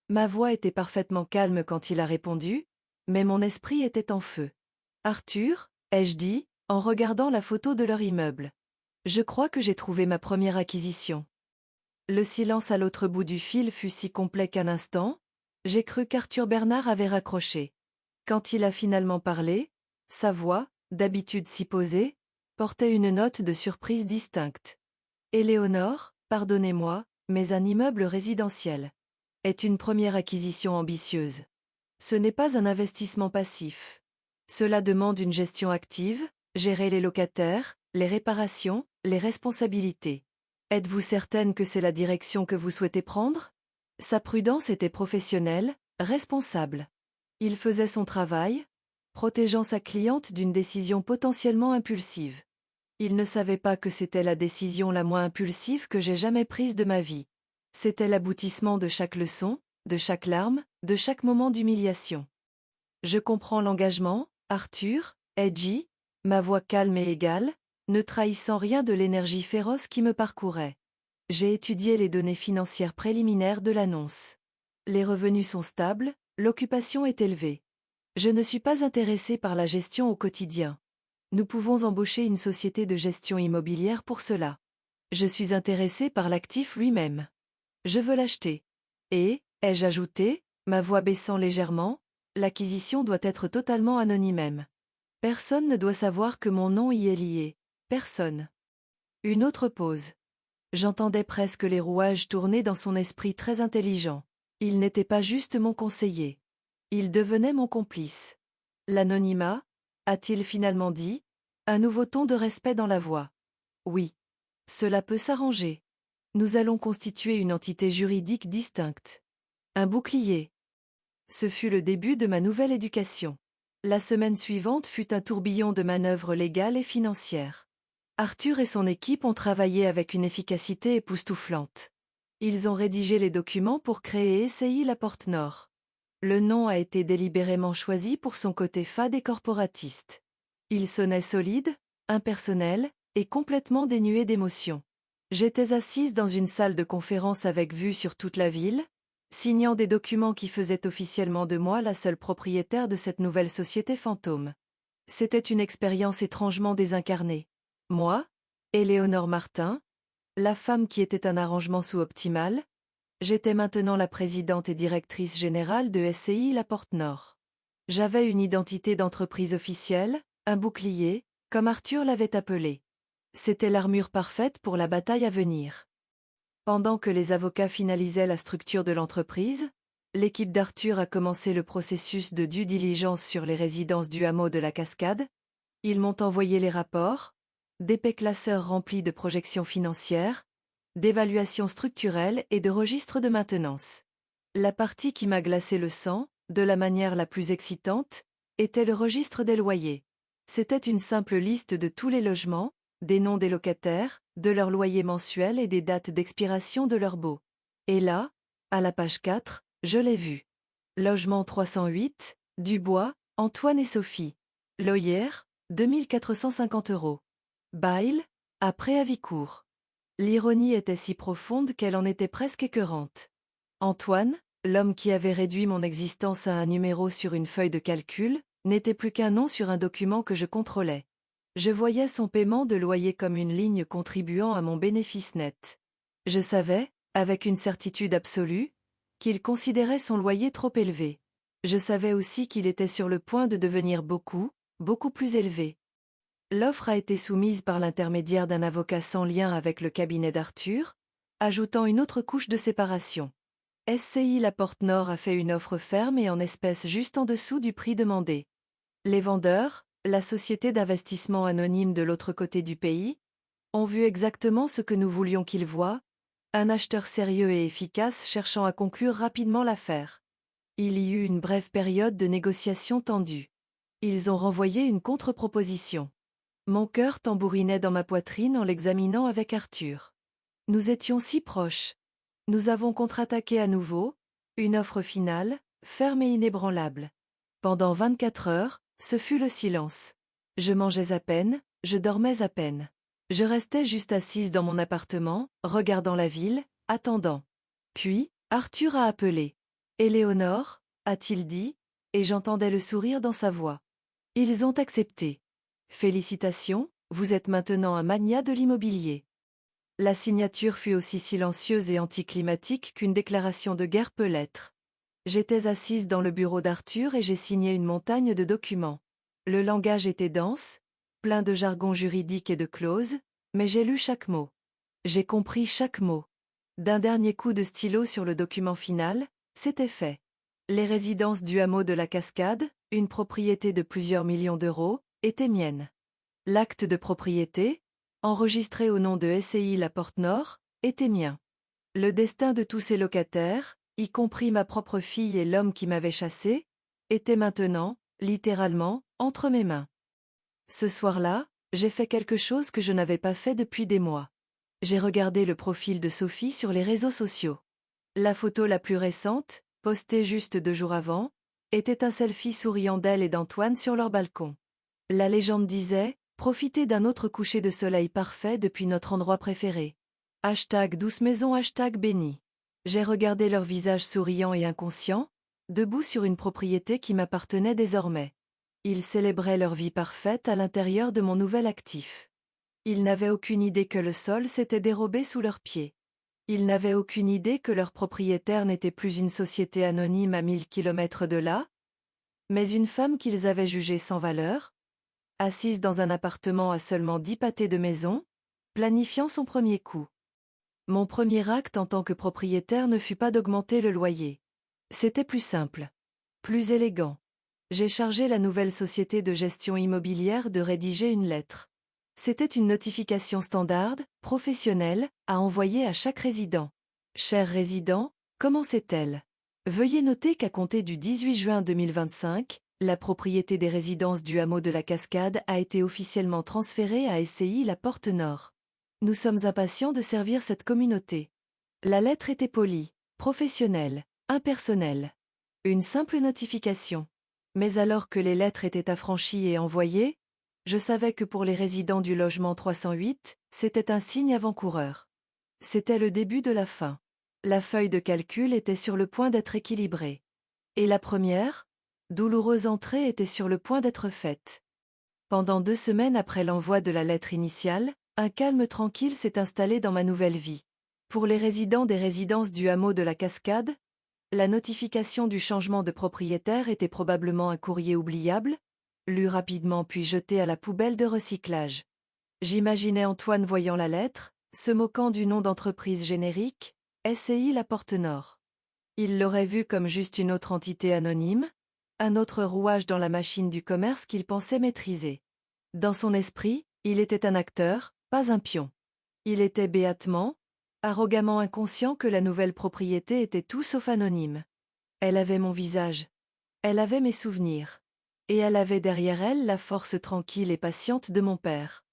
Ma voix était parfaitement calme quand il a répondu, mais mon esprit était en feu. Arthur, ai-je dit, en regardant la photo de leur immeuble. Je crois que j'ai trouvé ma première acquisition. Le silence à l'autre bout du fil fut si complet qu'un instant, j'ai cru qu'Arthur Bernard avait raccroché. Quand il a finalement parlé, sa voix, d'habitude si posée, portait une note de surprise distincte. Éléonore, pardonnez-moi, mais un immeuble résidentiel est une première acquisition ambitieuse. Ce n'est pas un investissement passif. Cela demande une gestion active, gérer les locataires, les réparations, les responsabilités. Êtes-vous certaine que c'est la direction que vous souhaitez prendre? Sa prudence était professionnelle, responsable. Il faisait son travail, protégeant sa cliente d'une décision potentiellement impulsive. Il ne savait pas que c'était la décision la moins impulsive que j'ai jamais prise de ma vie. C'était l'aboutissement de chaque leçon, de chaque larme, de chaque moment d'humiliation. Je comprends l'engagement, Arthur, ai-je dit, ma voix calme et égale, ne trahissant rien de l'énergie féroce qui me parcourait. J'ai étudié les données financières préliminaires de l'annonce. Les revenus sont stables, l'occupation est élevée. Je ne suis pas intéressé par la gestion au quotidien. Nous pouvons embaucher une société de gestion immobilière pour cela. Je suis intéressée par l'actif lui-même. Je veux l'acheter. Et, ai-je ajouté, ma voix baissant légèrement, l'acquisition doit être totalement anonyme. Personne ne doit savoir que mon nom y est lié. Personne. Une autre pause. J'entendais presque les rouages tourner dans son esprit très intelligent. Il n'était pas juste mon conseiller. Il devenait mon complice. L'anonymat, a-t-il finalement dit, un nouveau ton de respect dans la voix. Oui. Cela peut s'arranger. Nous allons constituer une entité juridique distincte. Un bouclier. Ce fut le début de ma nouvelle éducation. La semaine suivante fut un tourbillon de manœuvres légales et financières. Arthur et son équipe ont travaillé avec une efficacité époustouflante. Ils ont rédigé les documents pour créer SCI La Porte Nord. Le nom a été délibérément choisi pour son côté fade et corporatiste. Il sonnait solide, impersonnel, et complètement dénué d'émotion. J'étais assise dans une salle de conférence avec vue sur toute la ville, signant des documents qui faisaient officiellement de moi la seule propriétaire de cette nouvelle société fantôme. C'était une expérience étrangement désincarnée. Moi, Éléonore Martin, la femme qui était un arrangement sous-optimal, j'étais maintenant la présidente et directrice générale de SCI La Porte Nord. J'avais une identité d'entreprise officielle, un bouclier, comme Arthur l'avait appelé. C'était l'armure parfaite pour la bataille à venir. Pendant que les avocats finalisaient la structure de l'entreprise, l'équipe d'Arthur a commencé le processus de due diligence sur les résidences du hameau de la Cascade. Ils m'ont envoyé les rapports, d'épais classeurs remplis de projections financières, d'évaluations structurelles et de registres de maintenance. La partie qui m'a glacé le sang, de la manière la plus excitante, était le registre des loyers. C'était une simple liste de tous les logements, des noms des locataires, de leurs loyers mensuels et des dates d'expiration de leurs baux. Et là, à la page 4, je l'ai vu. Logement 308, Dubois, Antoine et Sophie. Loyer, 2450 €. Bail, à préavis court. L'ironie était si profonde qu'elle en était presque écœurante. Antoine, l'homme qui avait réduit mon existence à un numéro sur une feuille de calcul, n'était plus qu'un nom sur un document que je contrôlais. Je voyais son paiement de loyer comme une ligne contribuant à mon bénéfice net. Je savais, avec une certitude absolue, qu'il considérait son loyer trop élevé. Je savais aussi qu'il était sur le point de devenir beaucoup, beaucoup plus élevé. L'offre a été soumise par l'intermédiaire d'un avocat sans lien avec le cabinet d'Arthur, ajoutant une autre couche de séparation. SCI La Porte Nord a fait une offre ferme et en espèces juste en dessous du prix demandé. Les vendeurs, la société d'investissement anonyme de l'autre côté du pays, ont vu exactement ce que nous voulions qu'ils voient, un acheteur sérieux et efficace cherchant à conclure rapidement l'affaire. Il y eut une brève période de négociations tendues. Ils ont renvoyé une contre-proposition. Mon cœur tambourinait dans ma poitrine en l'examinant avec Arthur. Nous étions si proches. Nous avons contre-attaqué à nouveau, une offre finale, ferme et inébranlable. Pendant 24 heures, ce fut le silence. Je mangeais à peine, je dormais à peine. Je restais juste assise dans mon appartement, regardant la ville, attendant. Puis, Arthur a appelé. Éléonore, a-t-il dit, et j'entendais le sourire dans sa voix. Ils ont accepté. Félicitations, vous êtes maintenant un magnat de l'immobilier. La signature fut aussi silencieuse et anticlimatique qu'une déclaration de guerre peut l'être. J'étais assise dans le bureau d'Arthur et j'ai signé une montagne de documents. Le langage était dense, plein de jargon juridique et de clauses, mais j'ai lu chaque mot. J'ai compris chaque mot. D'un dernier coup de stylo sur le document final, c'était fait. Les résidences du hameau de la Cascade, une propriété de plusieurs millions d'euros, étaient miennes. L'acte de propriété, enregistré au nom de SCI La Porte Nord, était mien. Le destin de tous ces locataires, y compris ma propre fille et l'homme qui m'avait chassé, était maintenant, littéralement, entre mes mains. Ce soir-là, j'ai fait quelque chose que je n'avais pas fait depuis des mois. J'ai regardé le profil de Sophie sur les réseaux sociaux. La photo la plus récente, postée juste 2 jours avant, était un selfie souriant d'elle et d'Antoine sur leur balcon. La légende disait « Profitez d'un autre coucher de soleil parfait depuis notre endroit préféré. » #douce maison #béni. J'ai regardé leur visage souriant et inconscient, debout sur une propriété qui m'appartenait désormais. Ils célébraient leur vie parfaite à l'intérieur de mon nouvel actif. Ils n'avaient aucune idée que le sol s'était dérobé sous leurs pieds. Ils n'avaient aucune idée que leur propriétaire n'était plus une société anonyme à 1000 kilomètres de là, mais une femme qu'ils avaient jugée sans valeur, assise dans un appartement à seulement 10 pâtés de maison, planifiant son premier coup. Mon premier acte en tant que propriétaire ne fut pas d'augmenter le loyer. C'était plus simple, plus élégant. J'ai chargé la nouvelle société de gestion immobilière de rédiger une lettre. C'était une notification standard, professionnelle, à envoyer à chaque résident. Cher résident, commençait-elle. Veuillez noter qu'à compter du 18 juin 2025, la propriété des résidences du hameau de la Cascade a été officiellement transférée à SCI La Porte Nord. Nous sommes impatients de servir cette communauté. La lettre était polie, professionnelle, impersonnelle. Une simple notification. Mais alors que les lettres étaient affranchies et envoyées, je savais que pour les résidents du logement 308, c'était un signe avant-coureur. C'était le début de la fin. La feuille de calcul était sur le point d'être équilibrée. Et la première, douloureuse entrée était sur le point d'être faite. Pendant 2 semaines après l'envoi de la lettre initiale, un calme tranquille s'est installé dans ma nouvelle vie. Pour les résidents des résidences du hameau de la Cascade, la notification du changement de propriétaire était probablement un courrier oubliable, lu rapidement puis jeté à la poubelle de recyclage. J'imaginais Antoine voyant la lettre, se moquant du nom d'entreprise générique, SCI La Porte Nord. Il l'aurait vue comme juste une autre entité anonyme, un autre rouage dans la machine du commerce qu'il pensait maîtriser. Dans son esprit, il était un acteur, pas un pion. Il était béatement, arrogamment inconscient que la nouvelle propriété était tout sauf anonyme. Elle avait mon visage. Elle avait mes souvenirs. Et elle avait derrière elle la force tranquille et patiente de mon père.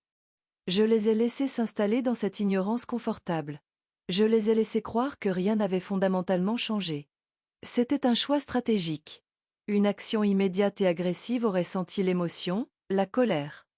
Je les ai laissés s'installer dans cette ignorance confortable. Je les ai laissés croire que rien n'avait fondamentalement changé. C'était un choix stratégique. Une action immédiate et agressive aurait senti l'émotion, la colère.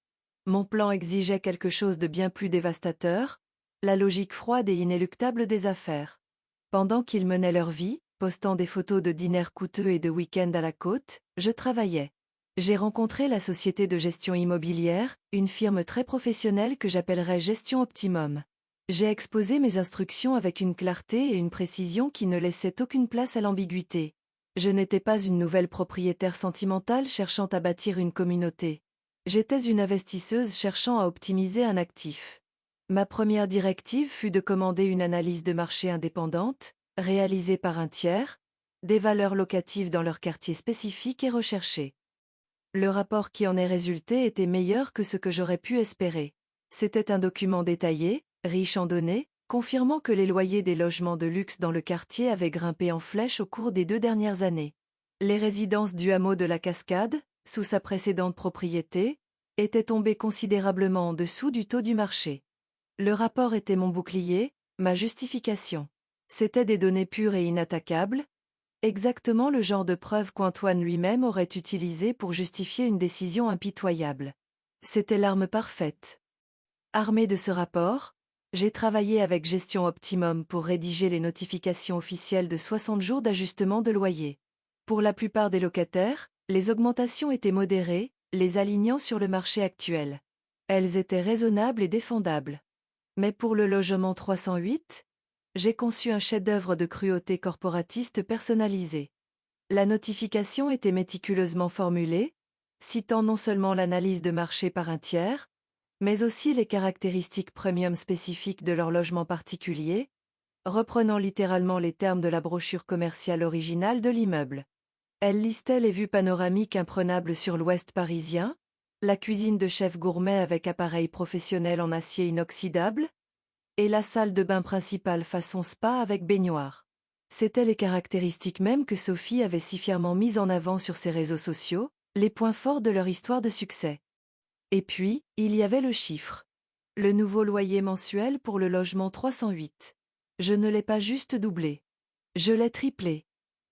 Mon plan exigeait quelque chose de bien plus dévastateur, la logique froide et inéluctable des affaires. Pendant qu'ils menaient leur vie, postant des photos de dîners coûteux et de week-ends à la côte, je travaillais. J'ai rencontré la société de gestion immobilière, une firme très professionnelle que j'appellerais Gestion Optimum. J'ai exposé mes instructions avec une clarté et une précision qui ne laissaient aucune place à l'ambiguïté. Je n'étais pas une nouvelle propriétaire sentimentale cherchant à bâtir une communauté. J'étais une investisseuse cherchant à optimiser un actif. Ma première directive fut de commander une analyse de marché indépendante, réalisée par un tiers, des valeurs locatives dans leur quartier spécifique et recherché. Le rapport qui en est résulté était meilleur que ce que j'aurais pu espérer. C'était un document détaillé, riche en données, confirmant que les loyers des logements de luxe dans le quartier avaient grimpé en flèche au cours des 2 dernières années. Les résidences du hameau de la Cascade, sous sa précédente propriété, étaient tombées considérablement en dessous du taux du marché. Le rapport était mon bouclier, ma justification. C'étaient des données pures et inattaquables, exactement le genre de preuve qu'Antoine lui-même aurait utilisé pour justifier une décision impitoyable. C'était l'arme parfaite. Armé de ce rapport, j'ai travaillé avec Gestion Optimum pour rédiger les notifications officielles de 60 jours d'ajustement de loyer. Pour la plupart des locataires, les augmentations étaient modérées, les alignant sur le marché actuel. Elles étaient raisonnables et défendables. Mais pour le logement 308, j'ai conçu un chef-d'œuvre de cruauté corporatiste personnalisé. La notification était méticuleusement formulée, citant non seulement l'analyse de marché par un tiers, mais aussi les caractéristiques premium spécifiques de leur logement particulier, reprenant littéralement les termes de la brochure commerciale originale de l'immeuble. Elle listait les vues panoramiques imprenables sur l'ouest parisien, la cuisine de chef gourmet avec appareil professionnel en acier inoxydable, et la salle de bain principale façon spa avec baignoire. C'étaient les caractéristiques mêmes que Sophie avait si fièrement mises en avant sur ses réseaux sociaux, les points forts de leur histoire de succès. Et puis, il y avait le chiffre. Le nouveau loyer mensuel pour le logement 308. Je ne l'ai pas juste doublé. Je l'ai triplé.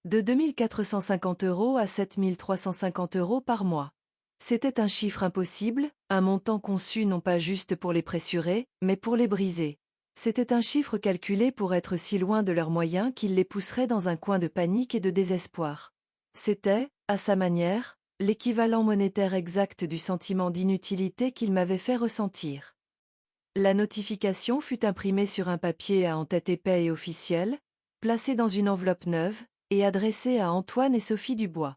De 2 450 € à 7 350 € par mois. C'était un chiffre impossible, un montant conçu non pas juste pour les pressurer, mais pour les briser. C'était un chiffre calculé pour être si loin de leurs moyens qu'il les pousserait dans un coin de panique et de désespoir. C'était, à sa manière, l'équivalent monétaire exact du sentiment d'inutilité qu'il m'avait fait ressentir. La notification fut imprimée sur un papier à en-tête épais et officiel, placée dans une enveloppe neuve, et adressée à Antoine et Sophie Dubois.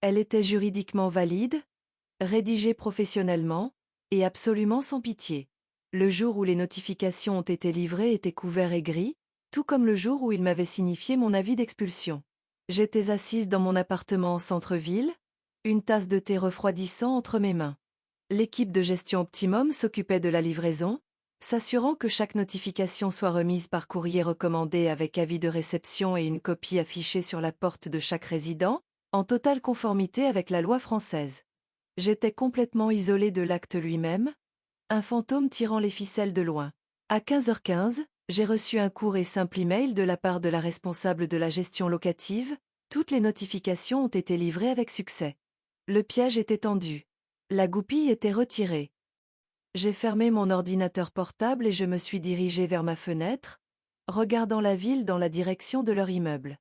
Elle était juridiquement valide, rédigée professionnellement, et absolument sans pitié. Le jour où les notifications ont été livrées était couvert et gris, tout comme le jour où il m'avait signifié mon avis d'expulsion. J'étais assise dans mon appartement en centre-ville, une tasse de thé refroidissant entre mes mains. L'équipe de gestion Optimum s'occupait de la livraison, s'assurant que chaque notification soit remise par courrier recommandé avec avis de réception et une copie affichée sur la porte de chaque résident, en totale conformité avec la loi française. J'étais complètement isolée de l'acte lui-même, un fantôme tirant les ficelles de loin. À 15h15, j'ai reçu un court et simple email de la part de la responsable de la gestion locative. Toutes les notifications ont été livrées avec succès. Le piège était tendu. La goupille était retirée. J'ai fermé mon ordinateur portable et je me suis dirigée vers ma fenêtre, regardant la ville dans la direction de leur immeuble.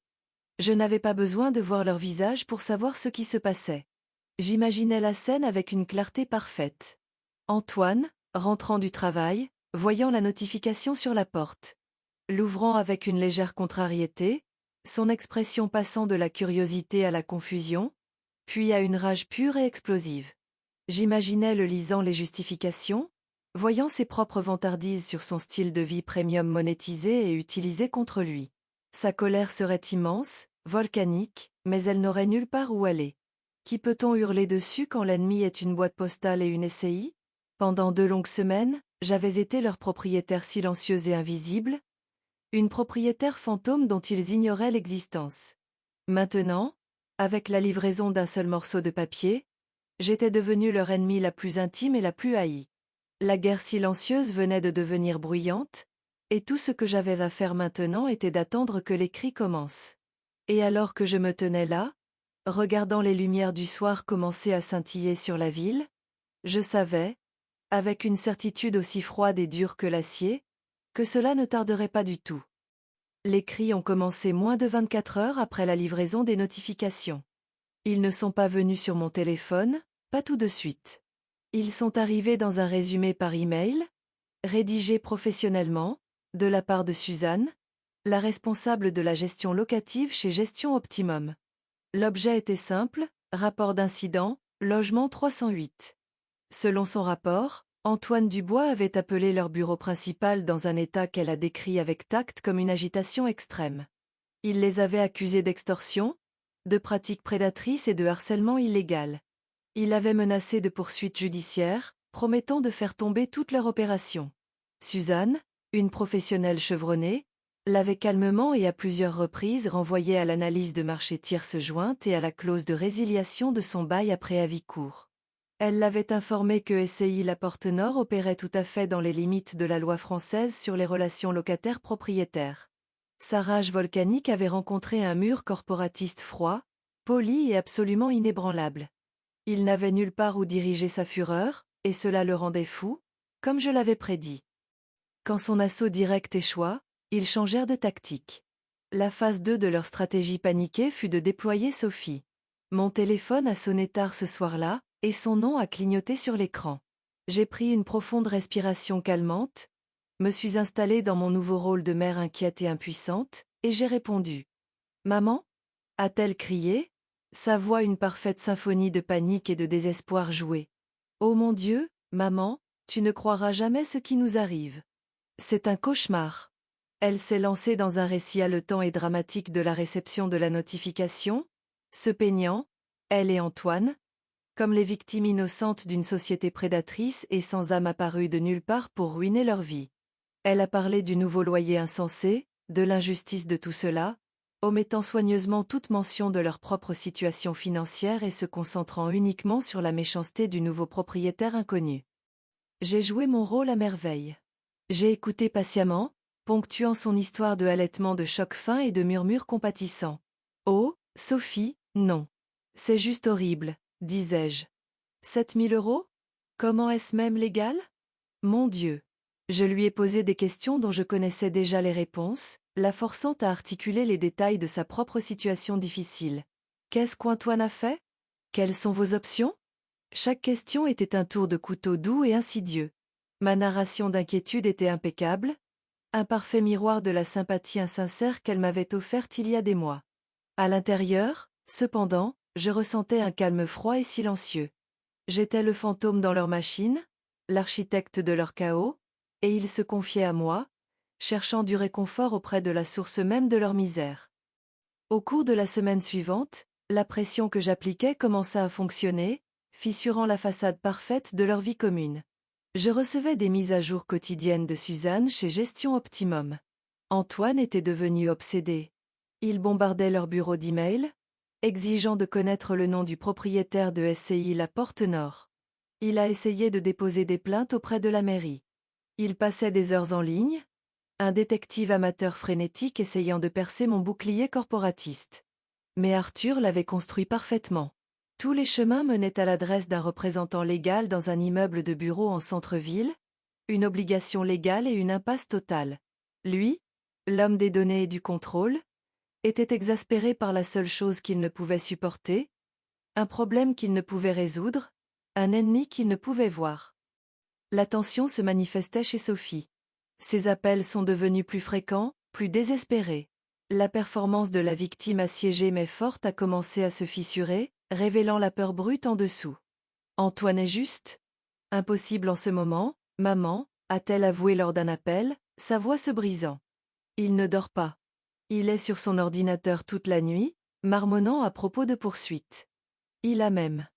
Je n'avais pas besoin de voir leur visage pour savoir ce qui se passait. J'imaginais la scène avec une clarté parfaite. Antoine, rentrant du travail, voyant la notification sur la porte. L'ouvrant avec une légère contrariété, son expression passant de la curiosité à la confusion, puis à une rage pure et explosive. J'imaginais le lisant les justifications, voyant ses propres vantardises sur son style de vie premium monétisé et utilisé contre lui. Sa colère serait immense, volcanique, mais elle n'aurait nulle part où aller. Qui peut-on hurler dessus quand l'ennemi est une boîte postale et une SCI? Pendant 2 longues semaines, j'avais été leur propriétaire silencieuse et invisible, une propriétaire fantôme dont ils ignoraient l'existence. Maintenant, avec la livraison d'un seul morceau de papier, j'étais devenue leur ennemie la plus intime et la plus haïe. La guerre silencieuse venait de devenir bruyante, et tout ce que j'avais à faire maintenant était d'attendre que les cris commencent. Et alors que je me tenais là, regardant les lumières du soir commencer à scintiller sur la ville, je savais, avec une certitude aussi froide et dure que l'acier, que cela ne tarderait pas du tout. Les cris ont commencé moins de 24 heures après la livraison des notifications. Ils ne sont pas venus sur mon téléphone, pas tout de suite. Ils sont arrivés dans un résumé par email, rédigé professionnellement, de la part de Suzanne, la responsable de la gestion locative chez Gestion Optimum. L'objet était simple, rapport d'incident, logement 308. Selon son rapport, Antoine Dubois avait appelé leur bureau principal dans un état qu'elle a décrit avec tact comme une agitation extrême. Il les avait accusés d'extorsion, de pratiques prédatrices et de harcèlement illégal. Il avait menacé de poursuites judiciaires, promettant de faire tomber toute leur opération. Suzanne, une professionnelle chevronnée, l'avait calmement et à plusieurs reprises renvoyé à l'analyse de marché tierce jointe et à la clause de résiliation de son bail après avis court. Elle l'avait informé que SCI La Porte Nord opérait tout à fait dans les limites de la loi française sur les relations locataires-propriétaires. Sa rage volcanique avait rencontré un mur corporatiste froid, poli et absolument inébranlable. Il n'avait nulle part où diriger sa fureur, et cela le rendait fou, comme je l'avais prédit. Quand son assaut direct échoua, ils changèrent de tactique. La phase 2 de leur stratégie paniquée fut de déployer Sophie. Mon téléphone a sonné tard ce soir-là, et son nom a clignoté sur l'écran. J'ai pris une profonde respiration calmante, me suis installée dans mon nouveau rôle de mère inquiète et impuissante, et j'ai répondu. « Maman » a-t-elle crié, sa voix une parfaite symphonie de panique et de désespoir jouée. « Oh mon Dieu, maman, tu ne croiras jamais ce qui nous arrive. C'est un cauchemar. » Elle s'est lancée dans un récit haletant et dramatique de la réception de la notification, se peignant, elle et Antoine, comme les victimes innocentes d'une société prédatrice et sans âme apparue de nulle part pour ruiner leur vie. Elle a parlé du nouveau loyer insensé, de l'injustice de tout cela, omettant soigneusement toute mention de leur propre situation financière et se concentrant uniquement sur la méchanceté du nouveau propriétaire inconnu. J'ai joué mon rôle à merveille. J'ai écouté patiemment, ponctuant son histoire de halètement de chocs fins et de murmures compatissants. « Oh, Sophie, non. C'est juste horrible, disais-je. 7 000 €? Comment est-ce même légal? Mon Dieu. » Je lui ai posé des questions dont je connaissais déjà les réponses, la forçant à articuler les détails de sa propre situation difficile. Qu'est-ce qu'Antoine a fait? Quelles sont vos options? Chaque question était un tour de couteau doux et insidieux. Ma narration d'inquiétude était impeccable, un parfait miroir de la sympathie insincère qu'elle m'avait offerte il y a des mois. À l'intérieur, cependant, je ressentais un calme froid et silencieux. J'étais le fantôme dans leur machine, l'architecte de leur chaos, et ils se confiaient à moi, cherchant du réconfort auprès de la source même de leur misère. Au cours de la semaine suivante, la pression que j'appliquais commença à fonctionner, fissurant la façade parfaite de leur vie commune. Je recevais des mises à jour quotidiennes de Suzanne chez Gestion Optimum. Antoine était devenu obsédé. Il bombardait leur bureau d'email, exigeant de connaître le nom du propriétaire de SCI La Porte Nord. Il a essayé de déposer des plaintes auprès de la mairie. Il passait des heures en ligne, un détective amateur frénétique essayant de percer mon bouclier corporatiste. Mais Arthur l'avait construit parfaitement. Tous les chemins menaient à l'adresse d'un représentant légal dans un immeuble de bureaux en centre-ville, une obligation légale et une impasse totale. Lui, l'homme des données et du contrôle, était exaspéré par la seule chose qu'il ne pouvait supporter, un problème qu'il ne pouvait résoudre, un ennemi qu'il ne pouvait voir. La tension se manifestait chez Sophie. Ses appels sont devenus plus fréquents, plus désespérés. La performance de la victime assiégée mais forte a commencé à se fissurer, révélant la peur brute en dessous. Antoine est juste? Impossible en ce moment, maman, a-t-elle avoué lors d'un appel, sa voix se brisant. Il ne dort pas. Il est sur son ordinateur toute la nuit, marmonnant à propos de poursuites. Il a même.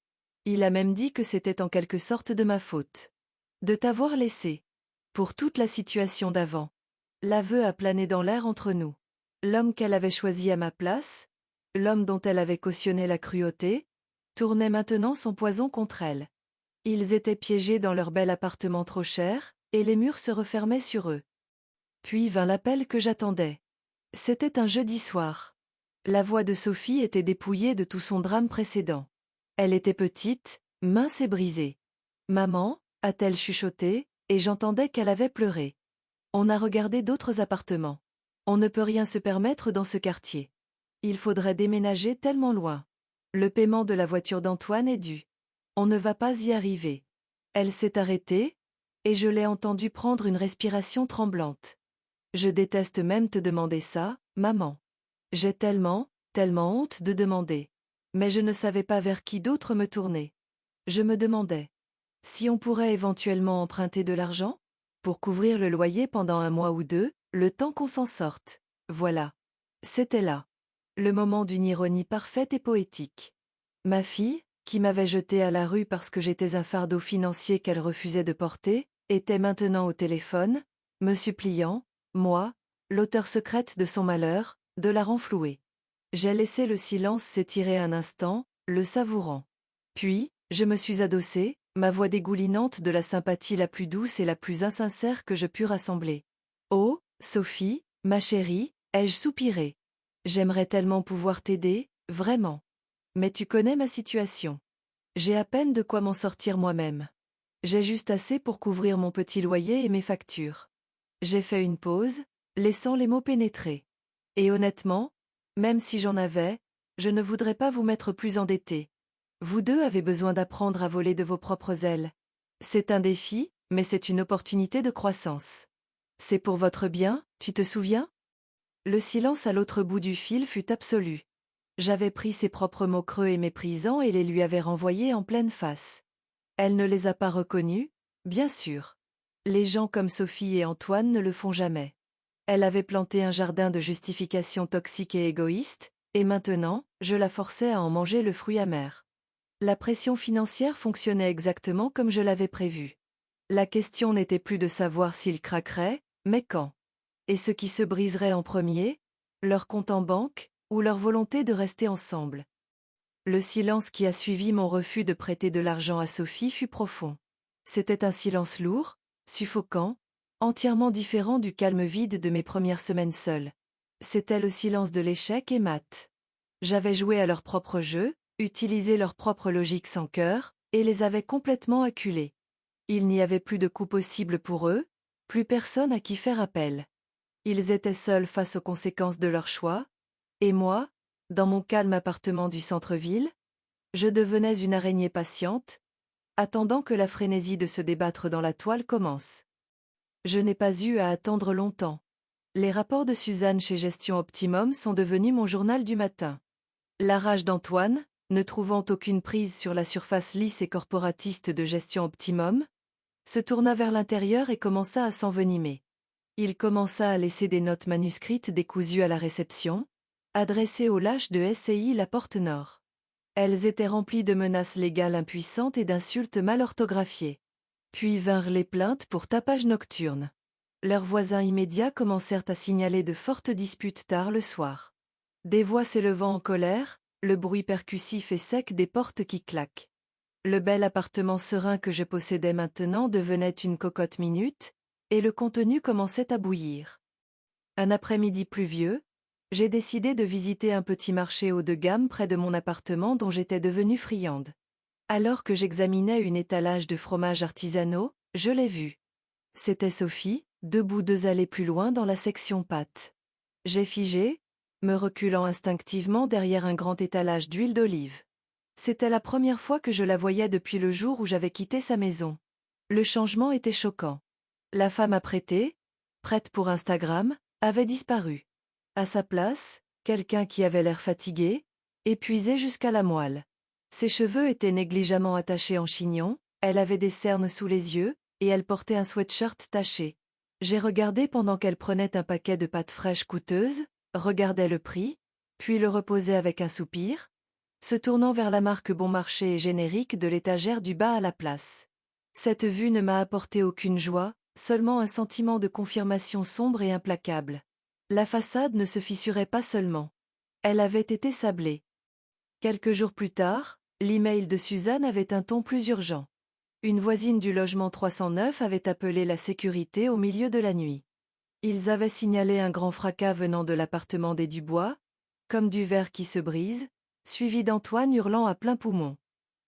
Il a même dit que c'était en quelque sorte de ma faute. De t'avoir laissé. Pour toute la situation d'avant. L'aveu a plané dans l'air entre nous. L'homme qu'elle avait choisi à ma place, l'homme dont elle avait cautionné la cruauté, tournait maintenant son poison contre elle. Ils étaient piégés dans leur bel appartement trop cher, et les murs se refermaient sur eux. Puis vint l'appel que j'attendais. C'était un jeudi soir. La voix de Sophie était dépouillée de tout son drame précédent. Elle était petite, mince et brisée. Maman, a-t-elle chuchoté, et j'entendais qu'elle avait pleuré. On a regardé d'autres appartements. On ne peut rien se permettre dans ce quartier. Il faudrait déménager tellement loin. Le paiement de la voiture d'Antoine est dû. On ne va pas y arriver. Elle s'est arrêtée, et je l'ai entendue prendre une respiration tremblante. Je déteste même te demander ça, maman. J'ai tellement honte de demander. Mais je ne savais pas vers qui d'autre me tourner. Je me demandais si on pourrait éventuellement emprunter de l'argent pour couvrir le loyer pendant un mois ou deux, le temps qu'on s'en sorte. Voilà. C'était là. Le moment d'une ironie parfaite et poétique. Ma fille, qui m'avait jetée à la rue parce que j'étais un fardeau financier qu'elle refusait de porter, était maintenant au téléphone, me suppliant, moi, l'auteur secrète de son malheur, de la renflouer. J'ai laissé le silence s'étirer un instant, le savourant. Puis, je me suis adossée, ma voix dégoulinante de la sympathie la plus douce et la plus insincère que je pus rassembler. Oh, Sophie, ma chérie, ai-je soupiré. J'aimerais tellement pouvoir t'aider, vraiment. Mais tu connais ma situation. J'ai à peine de quoi m'en sortir moi-même. J'ai juste assez pour couvrir mon petit loyer et mes factures. J'ai fait une pause, laissant les mots pénétrer. Et honnêtement, même si j'en avais, je ne voudrais pas vous mettre plus endetté. Vous deux avez besoin d'apprendre à voler de vos propres ailes. C'est un défi, mais c'est une opportunité de croissance. C'est pour votre bien, tu te souviens? Le silence à l'autre bout du fil fut absolu. J'avais pris ses propres mots creux et méprisants et les lui avais renvoyés en pleine face. Elle ne les a pas reconnus, bien sûr. Les gens comme Sophie et Antoine ne le font jamais. Elle avait planté un jardin de justifications toxiques et égoïstes, et maintenant, je la forçais à en manger le fruit amer. La pression financière fonctionnait exactement comme je l'avais prévu. La question n'était plus de savoir s'il craquerait, mais quand. Et ce qui se briserait en premier, leur compte en banque, ou leur volonté de rester ensemble. Le silence qui a suivi mon refus de prêter de l'argent à Sophie fut profond. C'était un silence lourd, suffocant, entièrement différent du calme vide de mes premières semaines seules. C'était le silence de l'échec et mat. J'avais joué à leur propre jeu, utilisé leur propre logique sans cœur, et les avais complètement acculés. Il n'y avait plus de coup possible pour eux, plus personne à qui faire appel. Ils étaient seuls face aux conséquences de leur choix, et moi, dans mon calme appartement du centre-ville, je devenais une araignée patiente, attendant que la frénésie de se débattre dans la toile commence. Je n'ai pas eu à attendre longtemps. Les rapports de Suzanne chez Gestion Optimum sont devenus mon journal du matin. La rage d'Antoine, ne trouvant aucune prise sur la surface lisse et corporatiste de Gestion Optimum, se tourna vers l'intérieur et commença à s'envenimer. Il commença à laisser des notes manuscrites décousues à la réception, adressées aux lâches de SCI La Porte Nord. Elles étaient remplies de menaces légales impuissantes et d'insultes mal orthographiées. Puis vinrent les plaintes pour tapage nocturne. Leurs voisins immédiats commencèrent à signaler de fortes disputes tard le soir. Des voix s'élevant en colère, le bruit percussif et sec des portes qui claquent. Le bel appartement serein que je possédais maintenant devenait une cocotte minute, et le contenu commençait à bouillir. Un après-midi pluvieux, j'ai décidé de visiter un petit marché haut de gamme près de mon appartement dont j'étais devenue friande. Alors que j'examinais une étalage de fromages artisanaux, je l'ai vue. C'était Sophie, debout 2 allées plus loin dans la section pâtes. J'ai figé, me reculant instinctivement derrière un grand étalage d'huile d'olive. C'était la première fois que je la voyais depuis le jour où j'avais quitté sa maison. Le changement était choquant. La femme apprêtée, prête pour Instagram, avait disparu. À sa place, quelqu'un qui avait l'air fatigué, épuisé jusqu'à la moelle. Ses cheveux étaient négligemment attachés en chignon, elle avait des cernes sous les yeux, et elle portait un sweatshirt taché. J'ai regardé pendant qu'elle prenait un paquet de pâtes fraîches coûteuses, regardait le prix, puis le reposait avec un soupir, se tournant vers la marque bon marché et générique de l'étagère du bas à la place. Cette vue ne m'a apporté aucune joie, seulement un sentiment de confirmation sombre et implacable. La façade ne se fissurait pas seulement. Elle avait été sablée. Quelques jours plus tard, l'email de Suzanne avait un ton plus urgent. Une voisine du logement 309 avait appelé la sécurité au milieu de la nuit. Ils avaient signalé un grand fracas venant de l'appartement des Dubois, comme du verre qui se brise, suivi d'Antoine hurlant à plein poumon.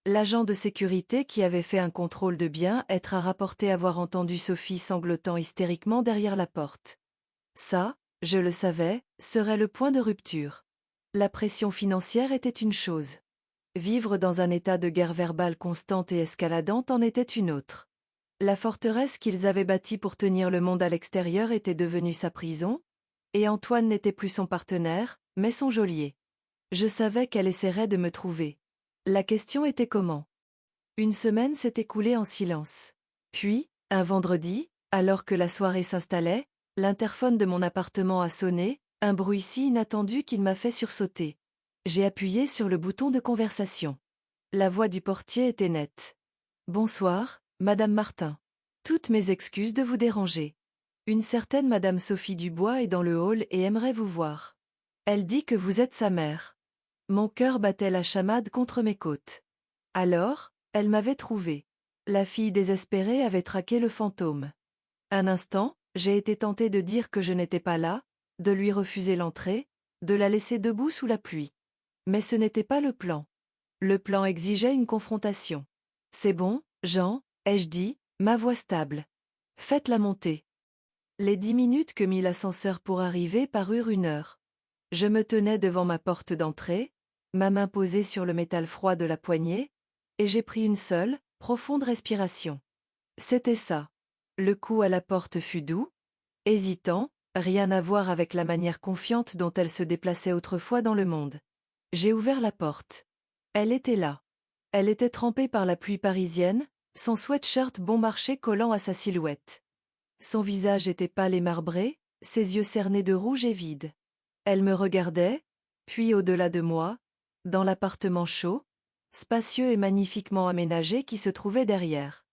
L'agent de sécurité qui avait fait un contrôle de bien-être a rapporté avoir entendu Sophie sanglotant hystériquement derrière la porte. Ça, je le savais, serait le point de rupture. La pression financière était une chose. Vivre dans un état de guerre verbale constante et escaladante en était une autre. La forteresse qu'ils avaient bâtie pour tenir le monde à l'extérieur était devenue sa prison, et Antoine n'était plus son partenaire, mais son geôlier. Je savais qu'elle essaierait de me trouver. La question était comment. Une semaine s'est écoulée en silence. Puis, un vendredi, alors que la soirée s'installait, l'interphone de mon appartement a sonné, un bruit si inattendu qu'il m'a fait sursauter. J'ai appuyé sur le bouton de conversation. La voix du portier était nette. « Bonsoir, Madame Martin. Toutes mes excuses de vous déranger. Une certaine Madame Sophie Dubois est dans le hall et aimerait vous voir. Elle dit que vous êtes sa mère. » Mon cœur battait la chamade contre mes côtes. Alors, elle m'avait trouvé. La fille désespérée avait traqué le fantôme. Un instant, j'ai été tentée de dire que je n'étais pas là, de lui refuser l'entrée, de la laisser debout sous la pluie. Mais ce n'était pas le plan. Le plan exigeait une confrontation. « C'est bon, Jean, ai-je dit, ma voix stable. Faites-la monter. » Les 10 minutes que mit l'ascenseur pour arriver parurent 1 heure. Je me tenais devant ma porte d'entrée, ma main posée sur le métal froid de la poignée, et j'ai pris une seule, profonde respiration. C'était ça. Le coup à la porte fut doux, hésitant, rien à voir avec la manière confiante dont elle se déplaçait autrefois dans le monde. J'ai ouvert la porte. Elle était là. Elle était trempée par la pluie parisienne, son sweatshirt bon marché collant à sa silhouette. Son visage était pâle et marbré, ses yeux cernés de rouge et vides. Elle me regardait, puis au-delà de moi, dans l'appartement chaud, spacieux et magnifiquement aménagé qui se trouvait derrière.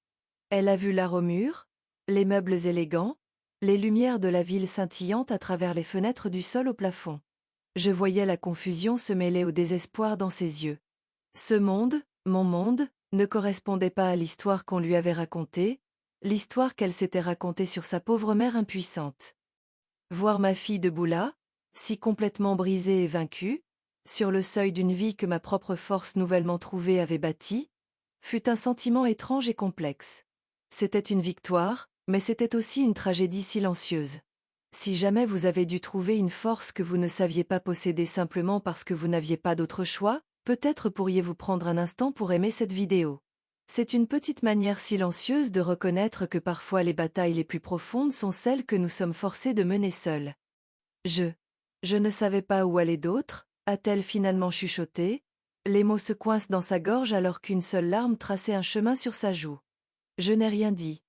Elle a vu l'art au mur, les meubles élégants, les lumières de la ville scintillantes à travers les fenêtres du sol au plafond. Je voyais la confusion se mêler au désespoir dans ses yeux. Ce monde, mon monde, ne correspondait pas à l'histoire qu'on lui avait racontée, l'histoire qu'elle s'était racontée sur sa pauvre mère impuissante. Voir ma fille debout là, si complètement brisée et vaincue, sur le seuil d'une vie que ma propre force nouvellement trouvée avait bâtie, fut un sentiment étrange et complexe. C'était une victoire, mais c'était aussi une tragédie silencieuse. Si jamais vous avez dû trouver une force que vous ne saviez pas posséder simplement parce que vous n'aviez pas d'autre choix, peut-être pourriez-vous prendre un instant pour aimer cette vidéo. C'est une petite manière silencieuse de reconnaître que parfois les batailles les plus profondes sont celles que nous sommes forcés de mener seuls. Je. Je ne savais pas où aller d'autre, a-t-elle finalement chuchoté. Les mots se coincent dans sa gorge alors qu'une seule larme traçait un chemin sur sa joue. Je n'ai rien dit.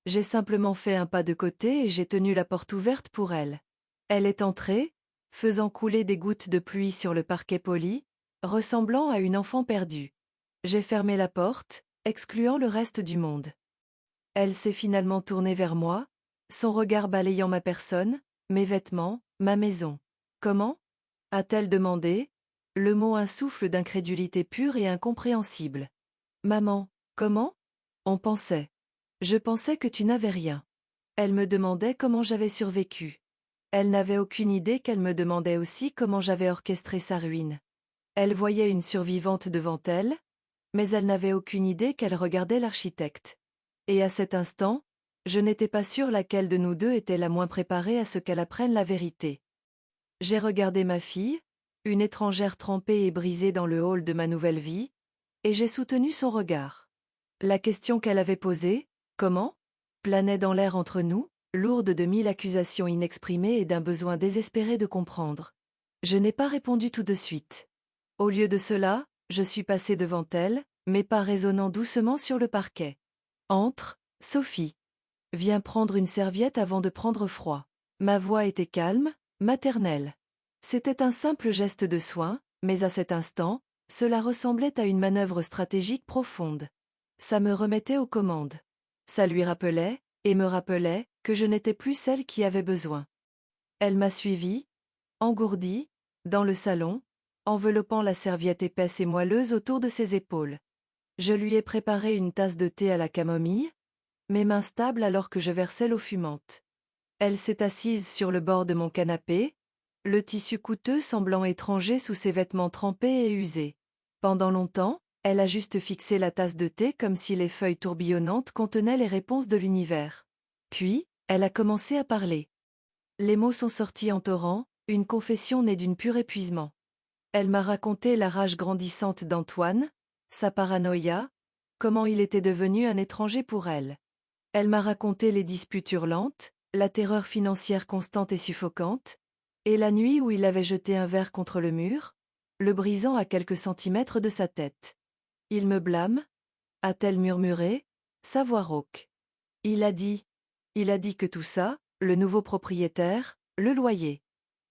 J'ai simplement fait un pas de côté et j'ai tenu la porte ouverte pour elle. Elle est entrée, faisant couler des gouttes de pluie sur le parquet poli, ressemblant à une enfant perdue. J'ai fermé la porte, excluant le reste du monde. Elle s'est finalement tournée vers moi, son regard balayant ma personne, mes vêtements, ma maison. Comment? A-t-elle demandé, le mot un souffle d'incrédulité pure et incompréhensible. Maman, comment? On pensait. Je pensais que tu n'avais rien. Elle me demandait comment j'avais survécu. Elle n'avait aucune idée qu'elle me demandait aussi comment j'avais orchestré sa ruine. Elle voyait une survivante devant elle, mais elle n'avait aucune idée qu'elle regardait l'architecte. Et à cet instant, je n'étais pas sûre laquelle de nous deux était la moins préparée à ce qu'elle apprenne la vérité. J'ai regardé ma fille, une étrangère trempée et brisée dans le hall de ma nouvelle vie, et j'ai soutenu son regard. La question qu'elle avait posée, comment, planait dans l'air entre nous, lourde de 1000 accusations inexprimées et d'un besoin désespéré de comprendre. Je n'ai pas répondu tout de suite. Au lieu de cela, je suis passée devant elle, mes pas résonnant doucement sur le parquet. Entre, Sophie. Viens prendre une serviette avant de prendre froid. Ma voix était calme, maternelle. C'était un simple geste de soin, mais à cet instant, cela ressemblait à une manœuvre stratégique profonde. Ça me remettait aux commandes. Ça lui rappelait, et me rappelait, que je n'étais plus celle qui avait besoin. Elle m'a suivie, engourdie, dans le salon, enveloppant la serviette épaisse et moelleuse autour de ses épaules. Je lui ai préparé une tasse de thé à la camomille, mes mains stables alors que je versais l'eau fumante. Elle s'est assise sur le bord de mon canapé, le tissu coûteux semblant étranger sous ses vêtements trempés et usés. Pendant longtemps, elle a juste fixé la tasse de thé comme si les feuilles tourbillonnantes contenaient les réponses de l'univers. Puis, elle a commencé à parler. Les mots sont sortis en torrent, une confession née d'un pur épuisement. Elle m'a raconté la rage grandissante d'Antoine, sa paranoïa, comment il était devenu un étranger pour elle. Elle m'a raconté les disputes hurlantes, la terreur financière constante et suffocante, et la nuit où il avait jeté un verre contre le mur, le brisant à quelques centimètres de sa tête. Il me blâme, a-t-elle murmuré, sa voix rauque. Il a dit que tout ça, le nouveau propriétaire, le loyer.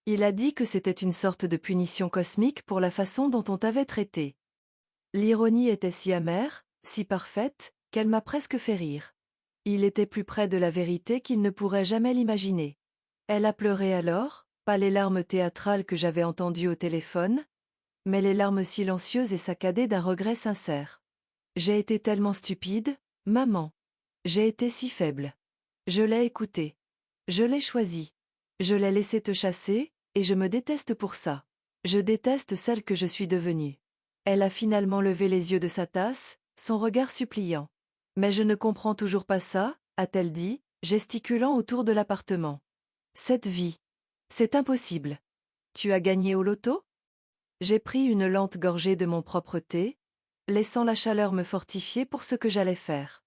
Il a dit que c'était une sorte de punition cosmique pour la façon dont on t'avait traité. L'ironie était si amère, si parfaite, qu'elle m'a presque fait rire. Il était plus près de la vérité qu'il ne pourrait jamais l'imaginer. Elle a pleuré alors, pas les larmes théâtrales que j'avais entendues au téléphone, mais les larmes silencieuses et saccadées d'un regret sincère. J'ai été tellement stupide, maman. J'ai été si faible. Je l'ai écouté. Je l'ai choisi. Je l'ai laissé te chasser, et je me déteste pour ça. Je déteste celle que je suis devenue. Elle a finalement levé les yeux de sa tasse, son regard suppliant. Mais je ne comprends toujours pas ça, a-t-elle dit, gesticulant autour de l'appartement. Cette vie. C'est impossible. Tu as gagné au loto? J'ai pris une lente gorgée de mon propre thé, laissant la chaleur me fortifier pour ce que j'allais faire.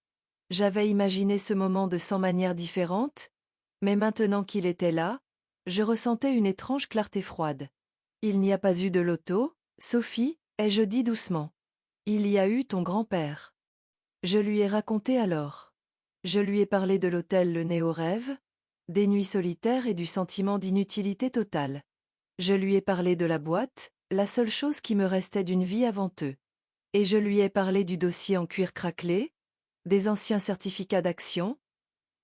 J'avais imaginé ce moment de 100 manières différentes, mais maintenant qu'il était là, je ressentais une étrange clarté froide. Il n'y a pas eu de loto, Sophie, ai-je dit doucement. Il y a eu ton grand-père. Je lui ai raconté alors. Je lui ai parlé de l'hôtel Le Nez aux Rêves, des nuits solitaires et du sentiment d'inutilité totale. Je lui ai parlé de la boîte, la seule chose qui me restait d'une vie avant eux. Et je lui ai parlé du dossier en cuir craquelé, des anciens certificats d'action,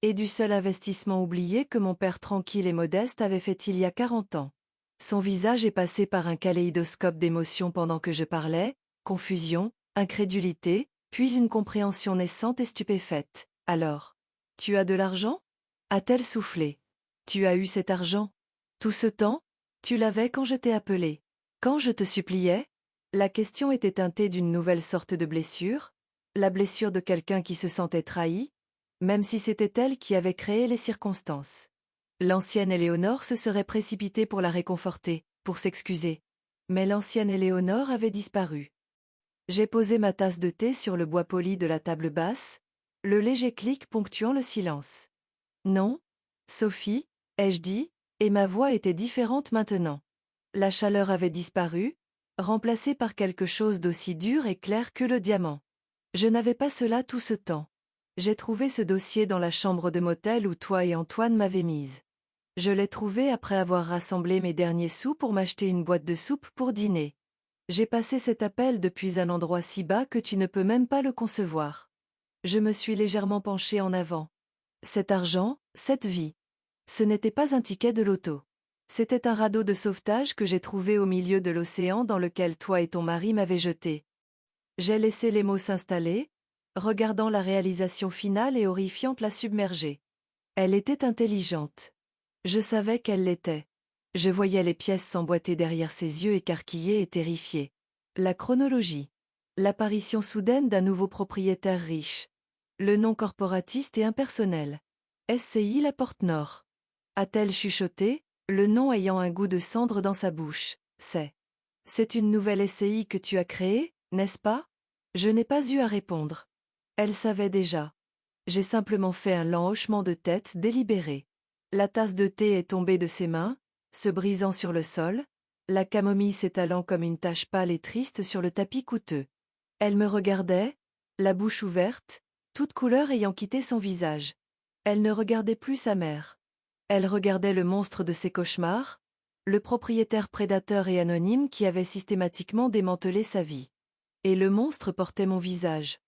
et du seul investissement oublié que mon père tranquille et modeste avait fait il y a 40 ans. Son visage est passé par un kaléidoscope d'émotions pendant que je parlais, confusion, incrédulité, puis une compréhension naissante et stupéfaite. Alors, tu as de l'argent? A-t-elle soufflé. Tu as eu cet argent? Tout ce temps? Tu l'avais quand je t'ai appelé. Quand je te suppliais? La question était teintée d'une nouvelle sorte de blessure, la blessure de quelqu'un qui se sentait trahi, même si c'était elle qui avait créé les circonstances. L'ancienne Éléonore se serait précipitée pour la réconforter, pour s'excuser. Mais l'ancienne Éléonore avait disparu. J'ai posé ma tasse de thé sur le bois poli de la table basse, le léger clic ponctuant le silence. Non, Sophie, ai-je dit, et ma voix était différente maintenant. La chaleur avait disparu, remplacée par quelque chose d'aussi dur et clair que le diamant. Je n'avais pas cela tout ce temps. J'ai trouvé ce dossier dans la chambre de motel où toi et Antoine m'avaient mise. Je l'ai trouvé après avoir rassemblé mes derniers sous pour m'acheter une boîte de soupe pour dîner. J'ai passé cet appel depuis un endroit si bas que tu ne peux même pas le concevoir. Je me suis légèrement penchée en avant. Cet argent, cette vie. Ce n'était pas un ticket de loto. C'était un radeau de sauvetage que j'ai trouvé au milieu de l'océan dans lequel toi et ton mari m'avez jeté. J'ai laissé les mots s'installer, regardant la réalisation finale et horrifiante la submerger. Elle était intelligente. Je savais qu'elle l'était. Je voyais les pièces s'emboîter derrière ses yeux écarquillés et terrifiés. La chronologie. L'apparition soudaine d'un nouveau propriétaire riche. Le nom corporatiste et impersonnel. SCI La Porte Nord. A-t-elle chuchoté, le nom ayant un goût de cendre dans sa bouche. C'est une nouvelle SCI que tu as créée, n'est-ce pas? Je n'ai pas eu à répondre. Elle savait déjà. J'ai simplement fait un lent hochement de tête délibéré. La tasse de thé est tombée de ses mains, se brisant sur le sol, la camomille s'étalant comme une tache pâle et triste sur le tapis coûteux. Elle me regardait, la bouche ouverte, toute couleur ayant quitté son visage. Elle ne regardait plus sa mère. Elle regardait le monstre de ses cauchemars, le propriétaire prédateur et anonyme qui avait systématiquement démantelé sa vie. Et le monstre portait mon visage.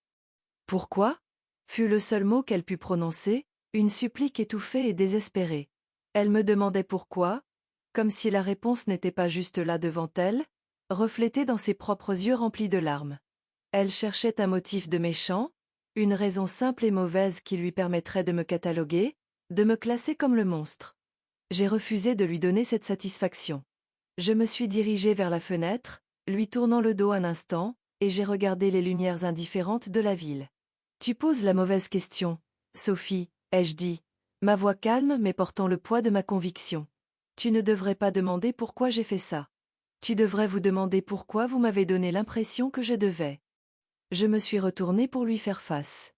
Pourquoi? Fut le seul mot qu'elle put prononcer, une supplique étouffée et désespérée. Elle me demandait pourquoi, comme si la réponse n'était pas juste là devant elle, reflétée dans ses propres yeux remplis de larmes. Elle cherchait un motif de méchant, une raison simple et mauvaise qui lui permettrait de me cataloguer, de me classer comme le monstre. J'ai refusé de lui donner cette satisfaction. Je me suis dirigée vers la fenêtre, lui tournant le dos un instant, et j'ai regardé les lumières indifférentes de la ville. Tu poses la mauvaise question, Sophie, ai-je dit, ma voix calme mais portant le poids de ma conviction. Tu ne devrais pas demander pourquoi j'ai fait ça. Tu devrais vous demander pourquoi vous m'avez donné l'impression que je devais. Je me suis retournée pour lui faire face.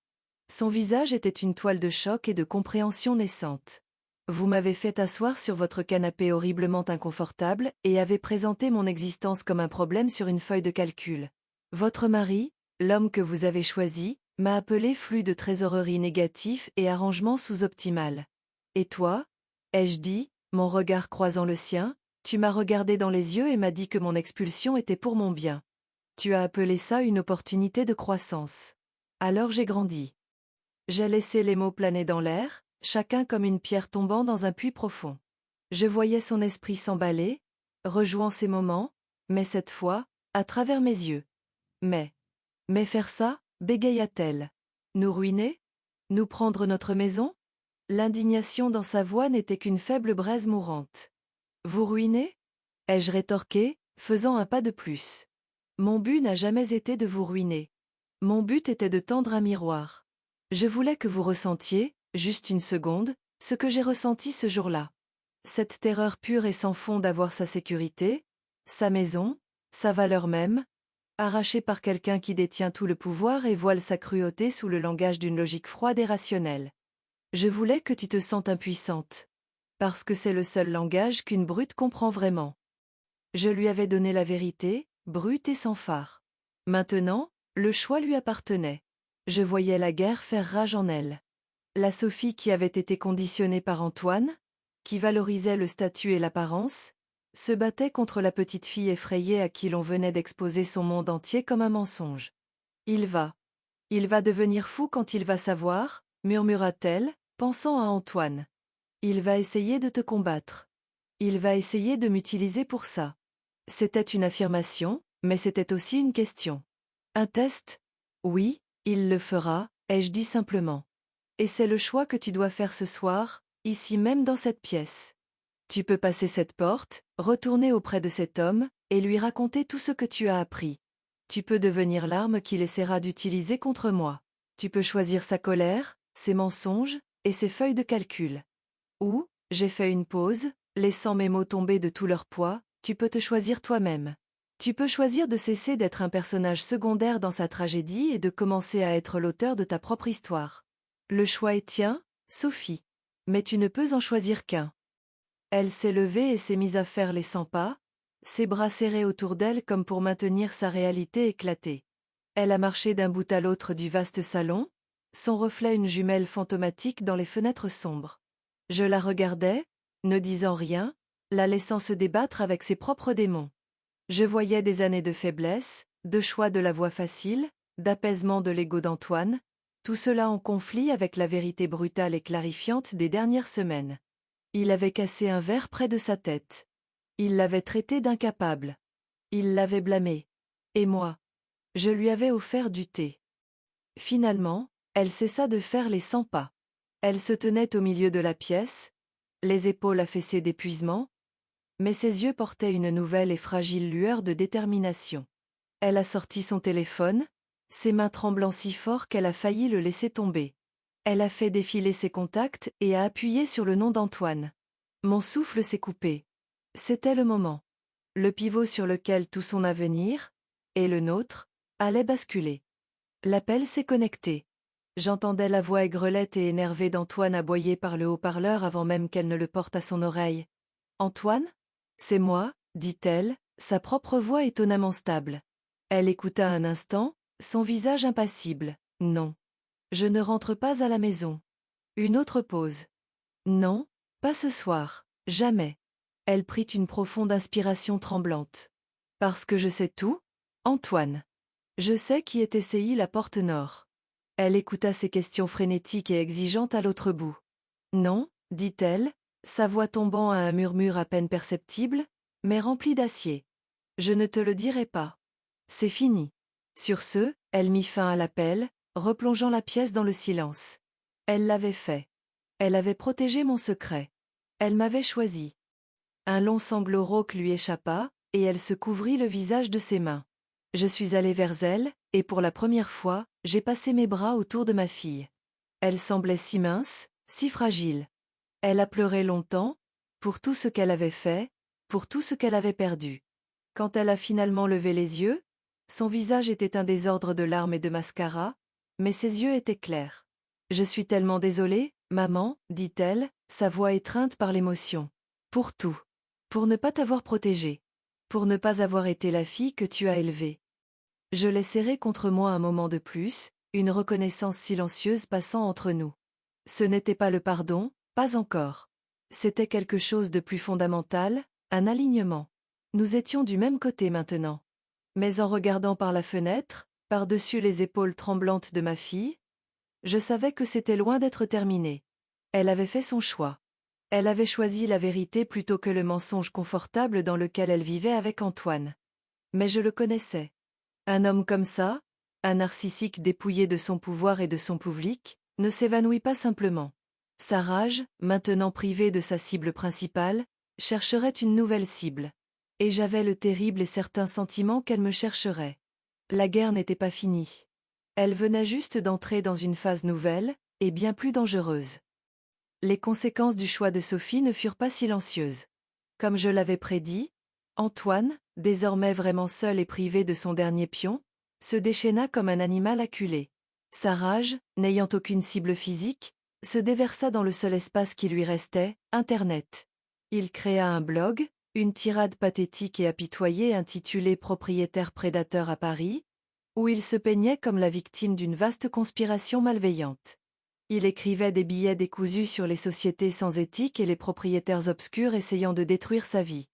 Son visage était une toile de choc et de compréhension naissante. Vous m'avez fait asseoir sur votre canapé horriblement inconfortable et avez présenté mon existence comme un problème sur une feuille de calcul. Votre mari, l'homme que vous avez choisi, m'a appelé flux de trésorerie négatif et arrangement sous-optimal. Et toi? Ai-je dit, mon regard croisant le sien, tu m'as regardé dans les yeux et m'as dit que mon expulsion était pour mon bien. Tu as appelé ça une opportunité de croissance. Alors j'ai grandi. J'ai laissé les mots planer dans l'air, chacun comme une pierre tombant dans un puits profond. Je voyais son esprit s'emballer, rejouant ses moments, mais cette fois, à travers mes yeux. Mais faire ça, bégaya-t-elle. Nous ruiner? Nous prendre notre maison? L'indignation dans sa voix n'était qu'une faible braise mourante. Vous ruiner? Ai-je rétorqué, faisant un pas de plus. Mon but n'a jamais été de vous ruiner. Mon but était de tendre un miroir. Je voulais que vous ressentiez, juste une seconde, ce que j'ai ressenti ce jour-là. Cette terreur pure et sans fond d'avoir sa sécurité, sa maison, sa valeur même, arrachée par quelqu'un qui détient tout le pouvoir et voile sa cruauté sous le langage d'une logique froide et rationnelle. Je voulais que tu te sentes impuissante. Parce que c'est le seul langage qu'une brute comprend vraiment. Je lui avais donné la vérité, brute et sans phare. Maintenant, le choix lui appartenait. Je voyais la guerre faire rage en elle. La Sophie qui avait été conditionnée par Antoine, qui valorisait le statut et l'apparence, se battait contre la petite fille effrayée à qui l'on venait d'exposer son monde entier comme un mensonge. Il va devenir fou quand il va savoir, murmura-t-elle, pensant à Antoine. Il va essayer de te combattre. Il va essayer de m'utiliser pour ça. C'était une affirmation, mais c'était aussi une question. Un test? Oui, il le fera, ai-je dit simplement. Et c'est le choix que tu dois faire ce soir, ici même dans cette pièce. Tu peux passer cette porte, retourner auprès de cet homme, et lui raconter tout ce que tu as appris. Tu peux devenir l'arme qu'il essaiera d'utiliser contre moi. Tu peux choisir sa colère, ses mensonges, et ses feuilles de calcul. Ou, j'ai fait une pause, laissant mes mots tomber de tout leur poids, tu peux te choisir toi-même. Tu peux choisir de cesser d'être un personnage secondaire dans sa tragédie et de commencer à être l'auteur de ta propre histoire. Le choix est tien, Sophie. Mais tu ne peux en choisir qu'un. Elle s'est levée et s'est mise à faire les 100 pas, ses bras serrés autour d'elle comme pour maintenir sa réalité éclatée. Elle a marché d'un bout à l'autre du vaste salon, son reflet une jumelle fantomatique dans les fenêtres sombres. Je la regardais, ne disant rien, la laissant se débattre avec ses propres démons. Je voyais des années de faiblesse, de choix de la voie facile, d'apaisement de l'ego d'Antoine, tout cela en conflit avec la vérité brutale et clarifiante des dernières semaines. Il avait cassé un verre près de sa tête. Il l'avait traité d'incapable. Il l'avait blâmé. Et moi? Je lui avais offert du thé. Finalement, elle cessa de faire les 100 pas. Elle se tenait au milieu de la pièce, les épaules affaissées d'épuisement, mais ses yeux portaient une nouvelle et fragile lueur de détermination. Elle a sorti son téléphone, ses mains tremblant si fort qu'elle a failli le laisser tomber. Elle a fait défiler ses contacts et a appuyé sur le nom d'Antoine. Mon souffle s'est coupé. C'était le moment. Le pivot sur lequel tout son avenir, et le nôtre, allait basculer. L'appel s'est connecté. J'entendais la voix aigrelette et énervée d'Antoine aboyer par le haut-parleur avant même qu'elle ne le porte à son oreille. « Antoine ? C'est moi, dit-elle, sa propre voix étonnamment stable. Elle écouta un instant, son visage impassible. « Non. Je ne rentre pas à la maison. » Une autre pause. « Non, pas ce soir, jamais. » Elle prit une profonde inspiration tremblante. « Parce que je sais tout, Antoine. Je sais qui est essayé la porte nord. » Elle écouta ses questions frénétiques et exigeantes à l'autre bout. « Non, dit-elle, sa voix tombant à un murmure à peine perceptible, mais rempli d'acier. Je ne te le dirai pas. C'est fini. » Sur ce, elle mit fin à l'appel, replongeant la pièce dans le silence. Elle l'avait fait. Elle avait protégé mon secret. Elle m'avait choisi. Un long sanglot rauque lui échappa, et elle se couvrit le visage de ses mains. Je suis allée vers elle, et pour la première fois, j'ai passé mes bras autour de ma fille. Elle semblait si mince, si fragile. Elle a pleuré longtemps, pour tout ce qu'elle avait fait, pour tout ce qu'elle avait perdu. Quand elle a finalement levé les yeux, son visage était un désordre de larmes et de mascara, mais ses yeux étaient clairs. « Je suis tellement désolée, maman, dit-elle, sa voix étreinte par l'émotion. Pour tout. Pour ne pas t'avoir protégée. Pour ne pas avoir été la fille que tu as élevée. » Je l'ai serrée contre moi un moment de plus, une reconnaissance silencieuse passant entre nous. Ce n'était pas le pardon, pas encore. C'était quelque chose de plus fondamental, un alignement. Nous étions du même côté maintenant. Mais en regardant par la fenêtre, par-dessus les épaules tremblantes de ma fille, je savais que c'était loin d'être terminé. Elle avait fait son choix. Elle avait choisi la vérité plutôt que le mensonge confortable dans lequel elle vivait avec Antoine. Mais je le connaissais. Un homme comme ça, un narcissique dépouillé de son pouvoir et de son public, ne s'évanouit pas simplement. Sa rage, maintenant privée de sa cible principale, chercherait une nouvelle cible. Et j'avais le terrible et certain sentiment qu'elle me chercherait. La guerre n'était pas finie. Elle venait juste d'entrer dans une phase nouvelle, et bien plus dangereuse. Les conséquences du choix de Sophie ne furent pas silencieuses. Comme je l'avais prédit, Antoine, désormais vraiment seul et privé de son dernier pion, se déchaîna comme un animal acculé. Sa rage, n'ayant aucune cible physique, se déversa dans le seul espace qui lui restait, Internet. Il créa un blog, une tirade pathétique et apitoyée intitulée Propriétaire prédateur à Paris, où il se peignait comme la victime d'une vaste conspiration malveillante. Il écrivait des billets décousus sur les sociétés sans éthique et les propriétaires obscurs essayant de détruire sa vie.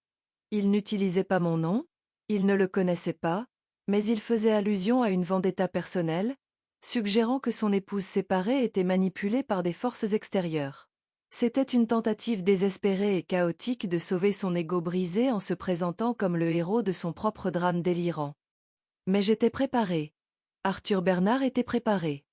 Il n'utilisait pas mon nom, il ne le connaissait pas, mais il faisait allusion à une vendetta personnelle, suggérant que son épouse séparée était manipulée par des forces extérieures. C'était une tentative désespérée et chaotique de sauver son ego brisé en se présentant comme le héros de son propre drame délirant. Mais j'étais préparée. Arthur Bernard était préparé.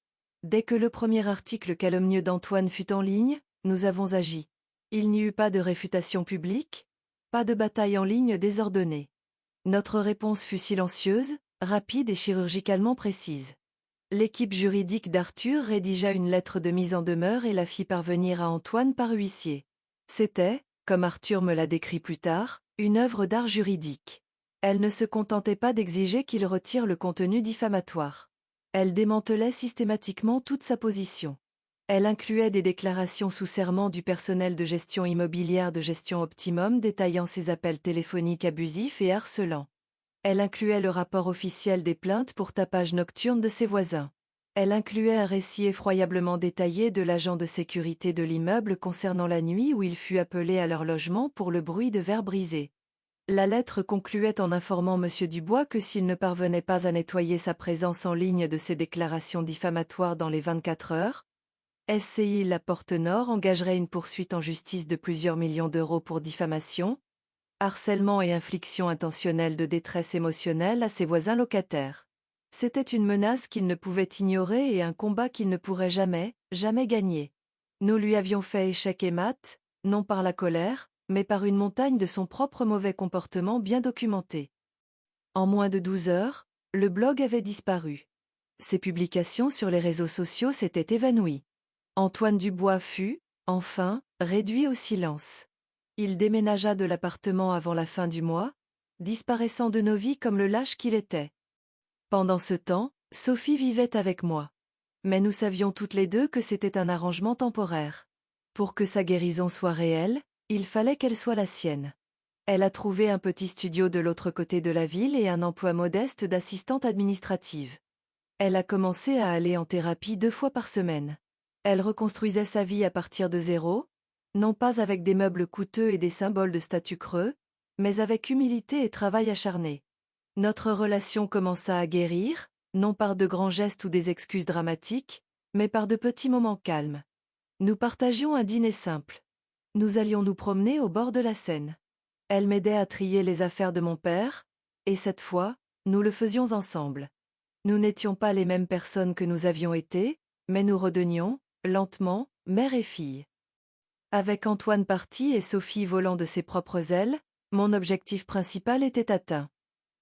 Dès que le premier article calomnieux d'Antoine fut en ligne, nous avons agi. Il n'y eut pas de réfutation publique, pas de bataille en ligne désordonnée. Notre réponse fut silencieuse, rapide et chirurgicalement précise. L'équipe juridique d'Arthur rédigea une lettre de mise en demeure et la fit parvenir à Antoine par huissier. C'était, comme Arthur me l'a décrit plus tard, une œuvre d'art juridique. Elle ne se contentait pas d'exiger qu'il retire le contenu diffamatoire. Elle démantelait systématiquement toute sa position. Elle incluait des déclarations sous serment du personnel de gestion immobilière de Gestion Optimum détaillant ses appels téléphoniques abusifs et harcelants. Elle incluait le rapport officiel des plaintes pour tapage nocturne de ses voisins. Elle incluait un récit effroyablement détaillé de l'agent de sécurité de l'immeuble concernant la nuit où il fut appelé à leur logement pour le bruit de verre brisé. La lettre concluait en informant M. Dubois que s'il ne parvenait pas à nettoyer sa présence en ligne de ses déclarations diffamatoires dans les 24 heures, SCI La Porte Nord engagerait une poursuite en justice de plusieurs millions d'euros pour diffamation, harcèlement et infliction intentionnelle de détresse émotionnelle à ses voisins locataires. C'était une menace qu'il ne pouvait ignorer et un combat qu'il ne pourrait jamais, jamais gagner. Nous lui avions fait échec et mat, non par la colère, mais par une montagne de son propre mauvais comportement bien documenté. En moins de 12 heures, le blog avait disparu. Ses publications sur les réseaux sociaux s'étaient évanouies. Antoine Dubois fut, enfin, réduit au silence. Il déménagea de l'appartement avant la fin du mois, disparaissant de nos vies comme le lâche qu'il était. Pendant ce temps, Sophie vivait avec moi. Mais nous savions toutes les deux que c'était un arrangement temporaire. Pour que sa guérison soit réelle, il fallait qu'elle soit la sienne. Elle a trouvé un petit studio de l'autre côté de la ville et un emploi modeste d'assistante administrative. Elle a commencé à aller en thérapie 2 fois par semaine. Elle reconstruisait sa vie à partir de zéro, non pas avec des meubles coûteux et des symboles de statut creux, mais avec humilité et travail acharné. Notre relation commença à guérir, non par de grands gestes ou des excuses dramatiques, mais par de petits moments calmes. Nous partagions un dîner simple. Nous allions nous promener au bord de la Seine. Elle m'aidait à trier les affaires de mon père, et cette fois, nous le faisions ensemble. Nous n'étions pas les mêmes personnes que nous avions été, mais nous redevenions, lentement, mère et fille. Avec Antoine parti et Sophie volant de ses propres ailes, mon objectif principal était atteint.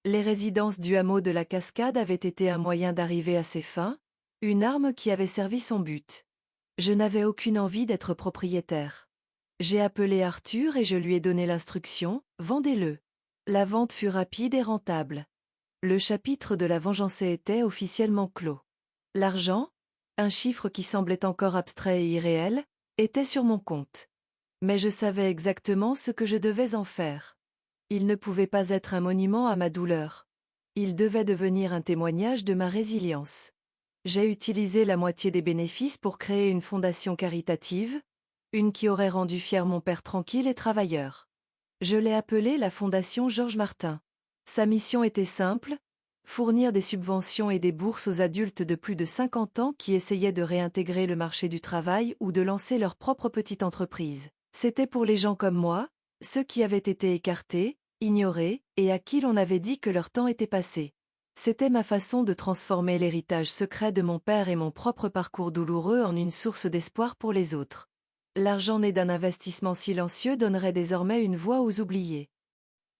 Les résidences du hameau de la Cascade avaient été un moyen d'arriver à ses fins, une arme qui avait servi son but. Je n'avais aucune envie d'être propriétaire. J'ai appelé Arthur et je lui ai donné l'instruction, vendez-le. La vente fut rapide et rentable. Le chapitre de la vengeance était officiellement clos. L'argent, un chiffre qui semblait encore abstrait et irréel, était sur mon compte. Mais je savais exactement ce que je devais en faire. Il ne pouvait pas être un monument à ma douleur. Il devait devenir un témoignage de ma résilience. J'ai utilisé la moitié des bénéfices pour créer une fondation caritative, une qui aurait rendu fier mon père tranquille et travailleur. Je l'ai appelée la Fondation Georges Martin. Sa mission était simple, fournir des subventions et des bourses aux adultes de plus de 50 ans qui essayaient de réintégrer le marché du travail ou de lancer leur propre petite entreprise. C'était pour les gens comme moi, ceux qui avaient été écartés, ignorés, et à qui l'on avait dit que leur temps était passé. C'était ma façon de transformer l'héritage secret de mon père et mon propre parcours douloureux en une source d'espoir pour les autres. L'argent né d'un investissement silencieux donnerait désormais une voix aux oubliés.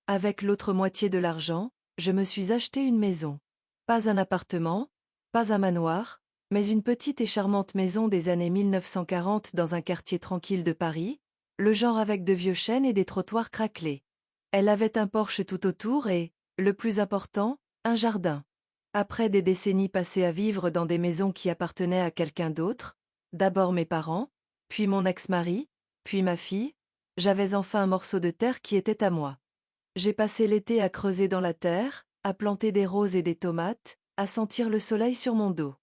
Avec l'autre moitié de l'argent, je me suis acheté une maison. Pas un appartement, pas un manoir, mais une petite et charmante maison des années 1940 dans un quartier tranquille de Paris, le genre avec de vieux chênes et des trottoirs craquelés. Elle avait un porche tout autour et, le plus important, un jardin. Après des décennies passées à vivre dans des maisons qui appartenaient à quelqu'un d'autre, d'abord mes parents, puis mon ex-mari, puis ma fille, j'avais enfin un morceau de terre qui était à moi. J'ai passé l'été à creuser dans la terre, à planter des roses et des tomates, à sentir le soleil sur mon dos.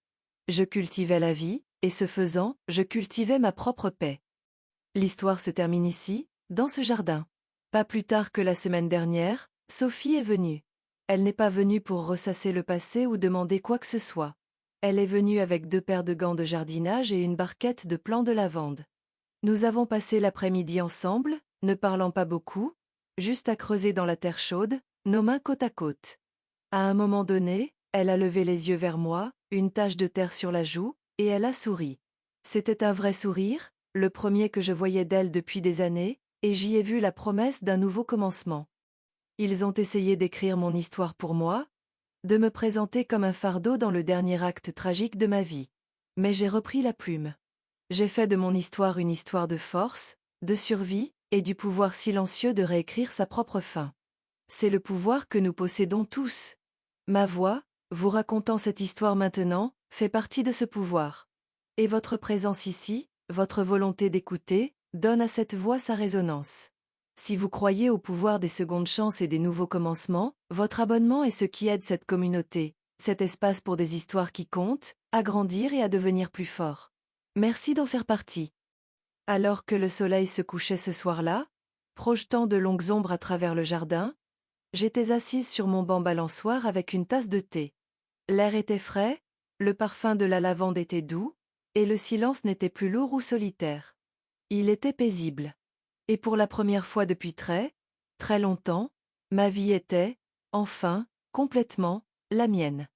Je cultivais la vie, et ce faisant, je cultivais ma propre paix. L'histoire se termine ici, dans ce jardin. Pas plus tard que la semaine dernière, Sophie est venue. Elle n'est pas venue pour ressasser le passé ou demander quoi que ce soit. Elle est venue avec 2 paires de gants de jardinage et une barquette de plants de lavande. Nous avons passé l'après-midi ensemble, ne parlant pas beaucoup, juste à creuser dans la terre chaude, nos mains côte à côte. À un moment donné, elle a levé les yeux vers moi, une tache de terre sur la joue, et elle a souri. C'était un vrai sourire, le premier que je voyais d'elle depuis des années, et j'y ai vu la promesse d'un nouveau commencement. Ils ont essayé d'écrire mon histoire pour moi, de me présenter comme un fardeau dans le dernier acte tragique de ma vie. Mais j'ai repris la plume. J'ai fait de mon histoire une histoire de force, de survie, et du pouvoir silencieux de réécrire sa propre fin. C'est le pouvoir que nous possédons tous. Ma voix, vous racontant cette histoire maintenant, fait partie de ce pouvoir. Et votre présence ici, votre volonté d'écouter, donne à cette voix sa résonance. Si vous croyez au pouvoir des secondes chances et des nouveaux commencements, votre abonnement est ce qui aide cette communauté, cet espace pour des histoires qui comptent, à grandir et à devenir plus forts. Merci d'en faire partie. Alors que le soleil se couchait ce soir-là, projetant de longues ombres à travers le jardin, j'étais assise sur mon banc balançoire avec une tasse de thé. L'air était frais, le parfum de la lavande était doux, et le silence n'était plus lourd ou solitaire. Il était paisible. Et pour la première fois depuis très, très longtemps, ma vie était, enfin, complètement, la mienne.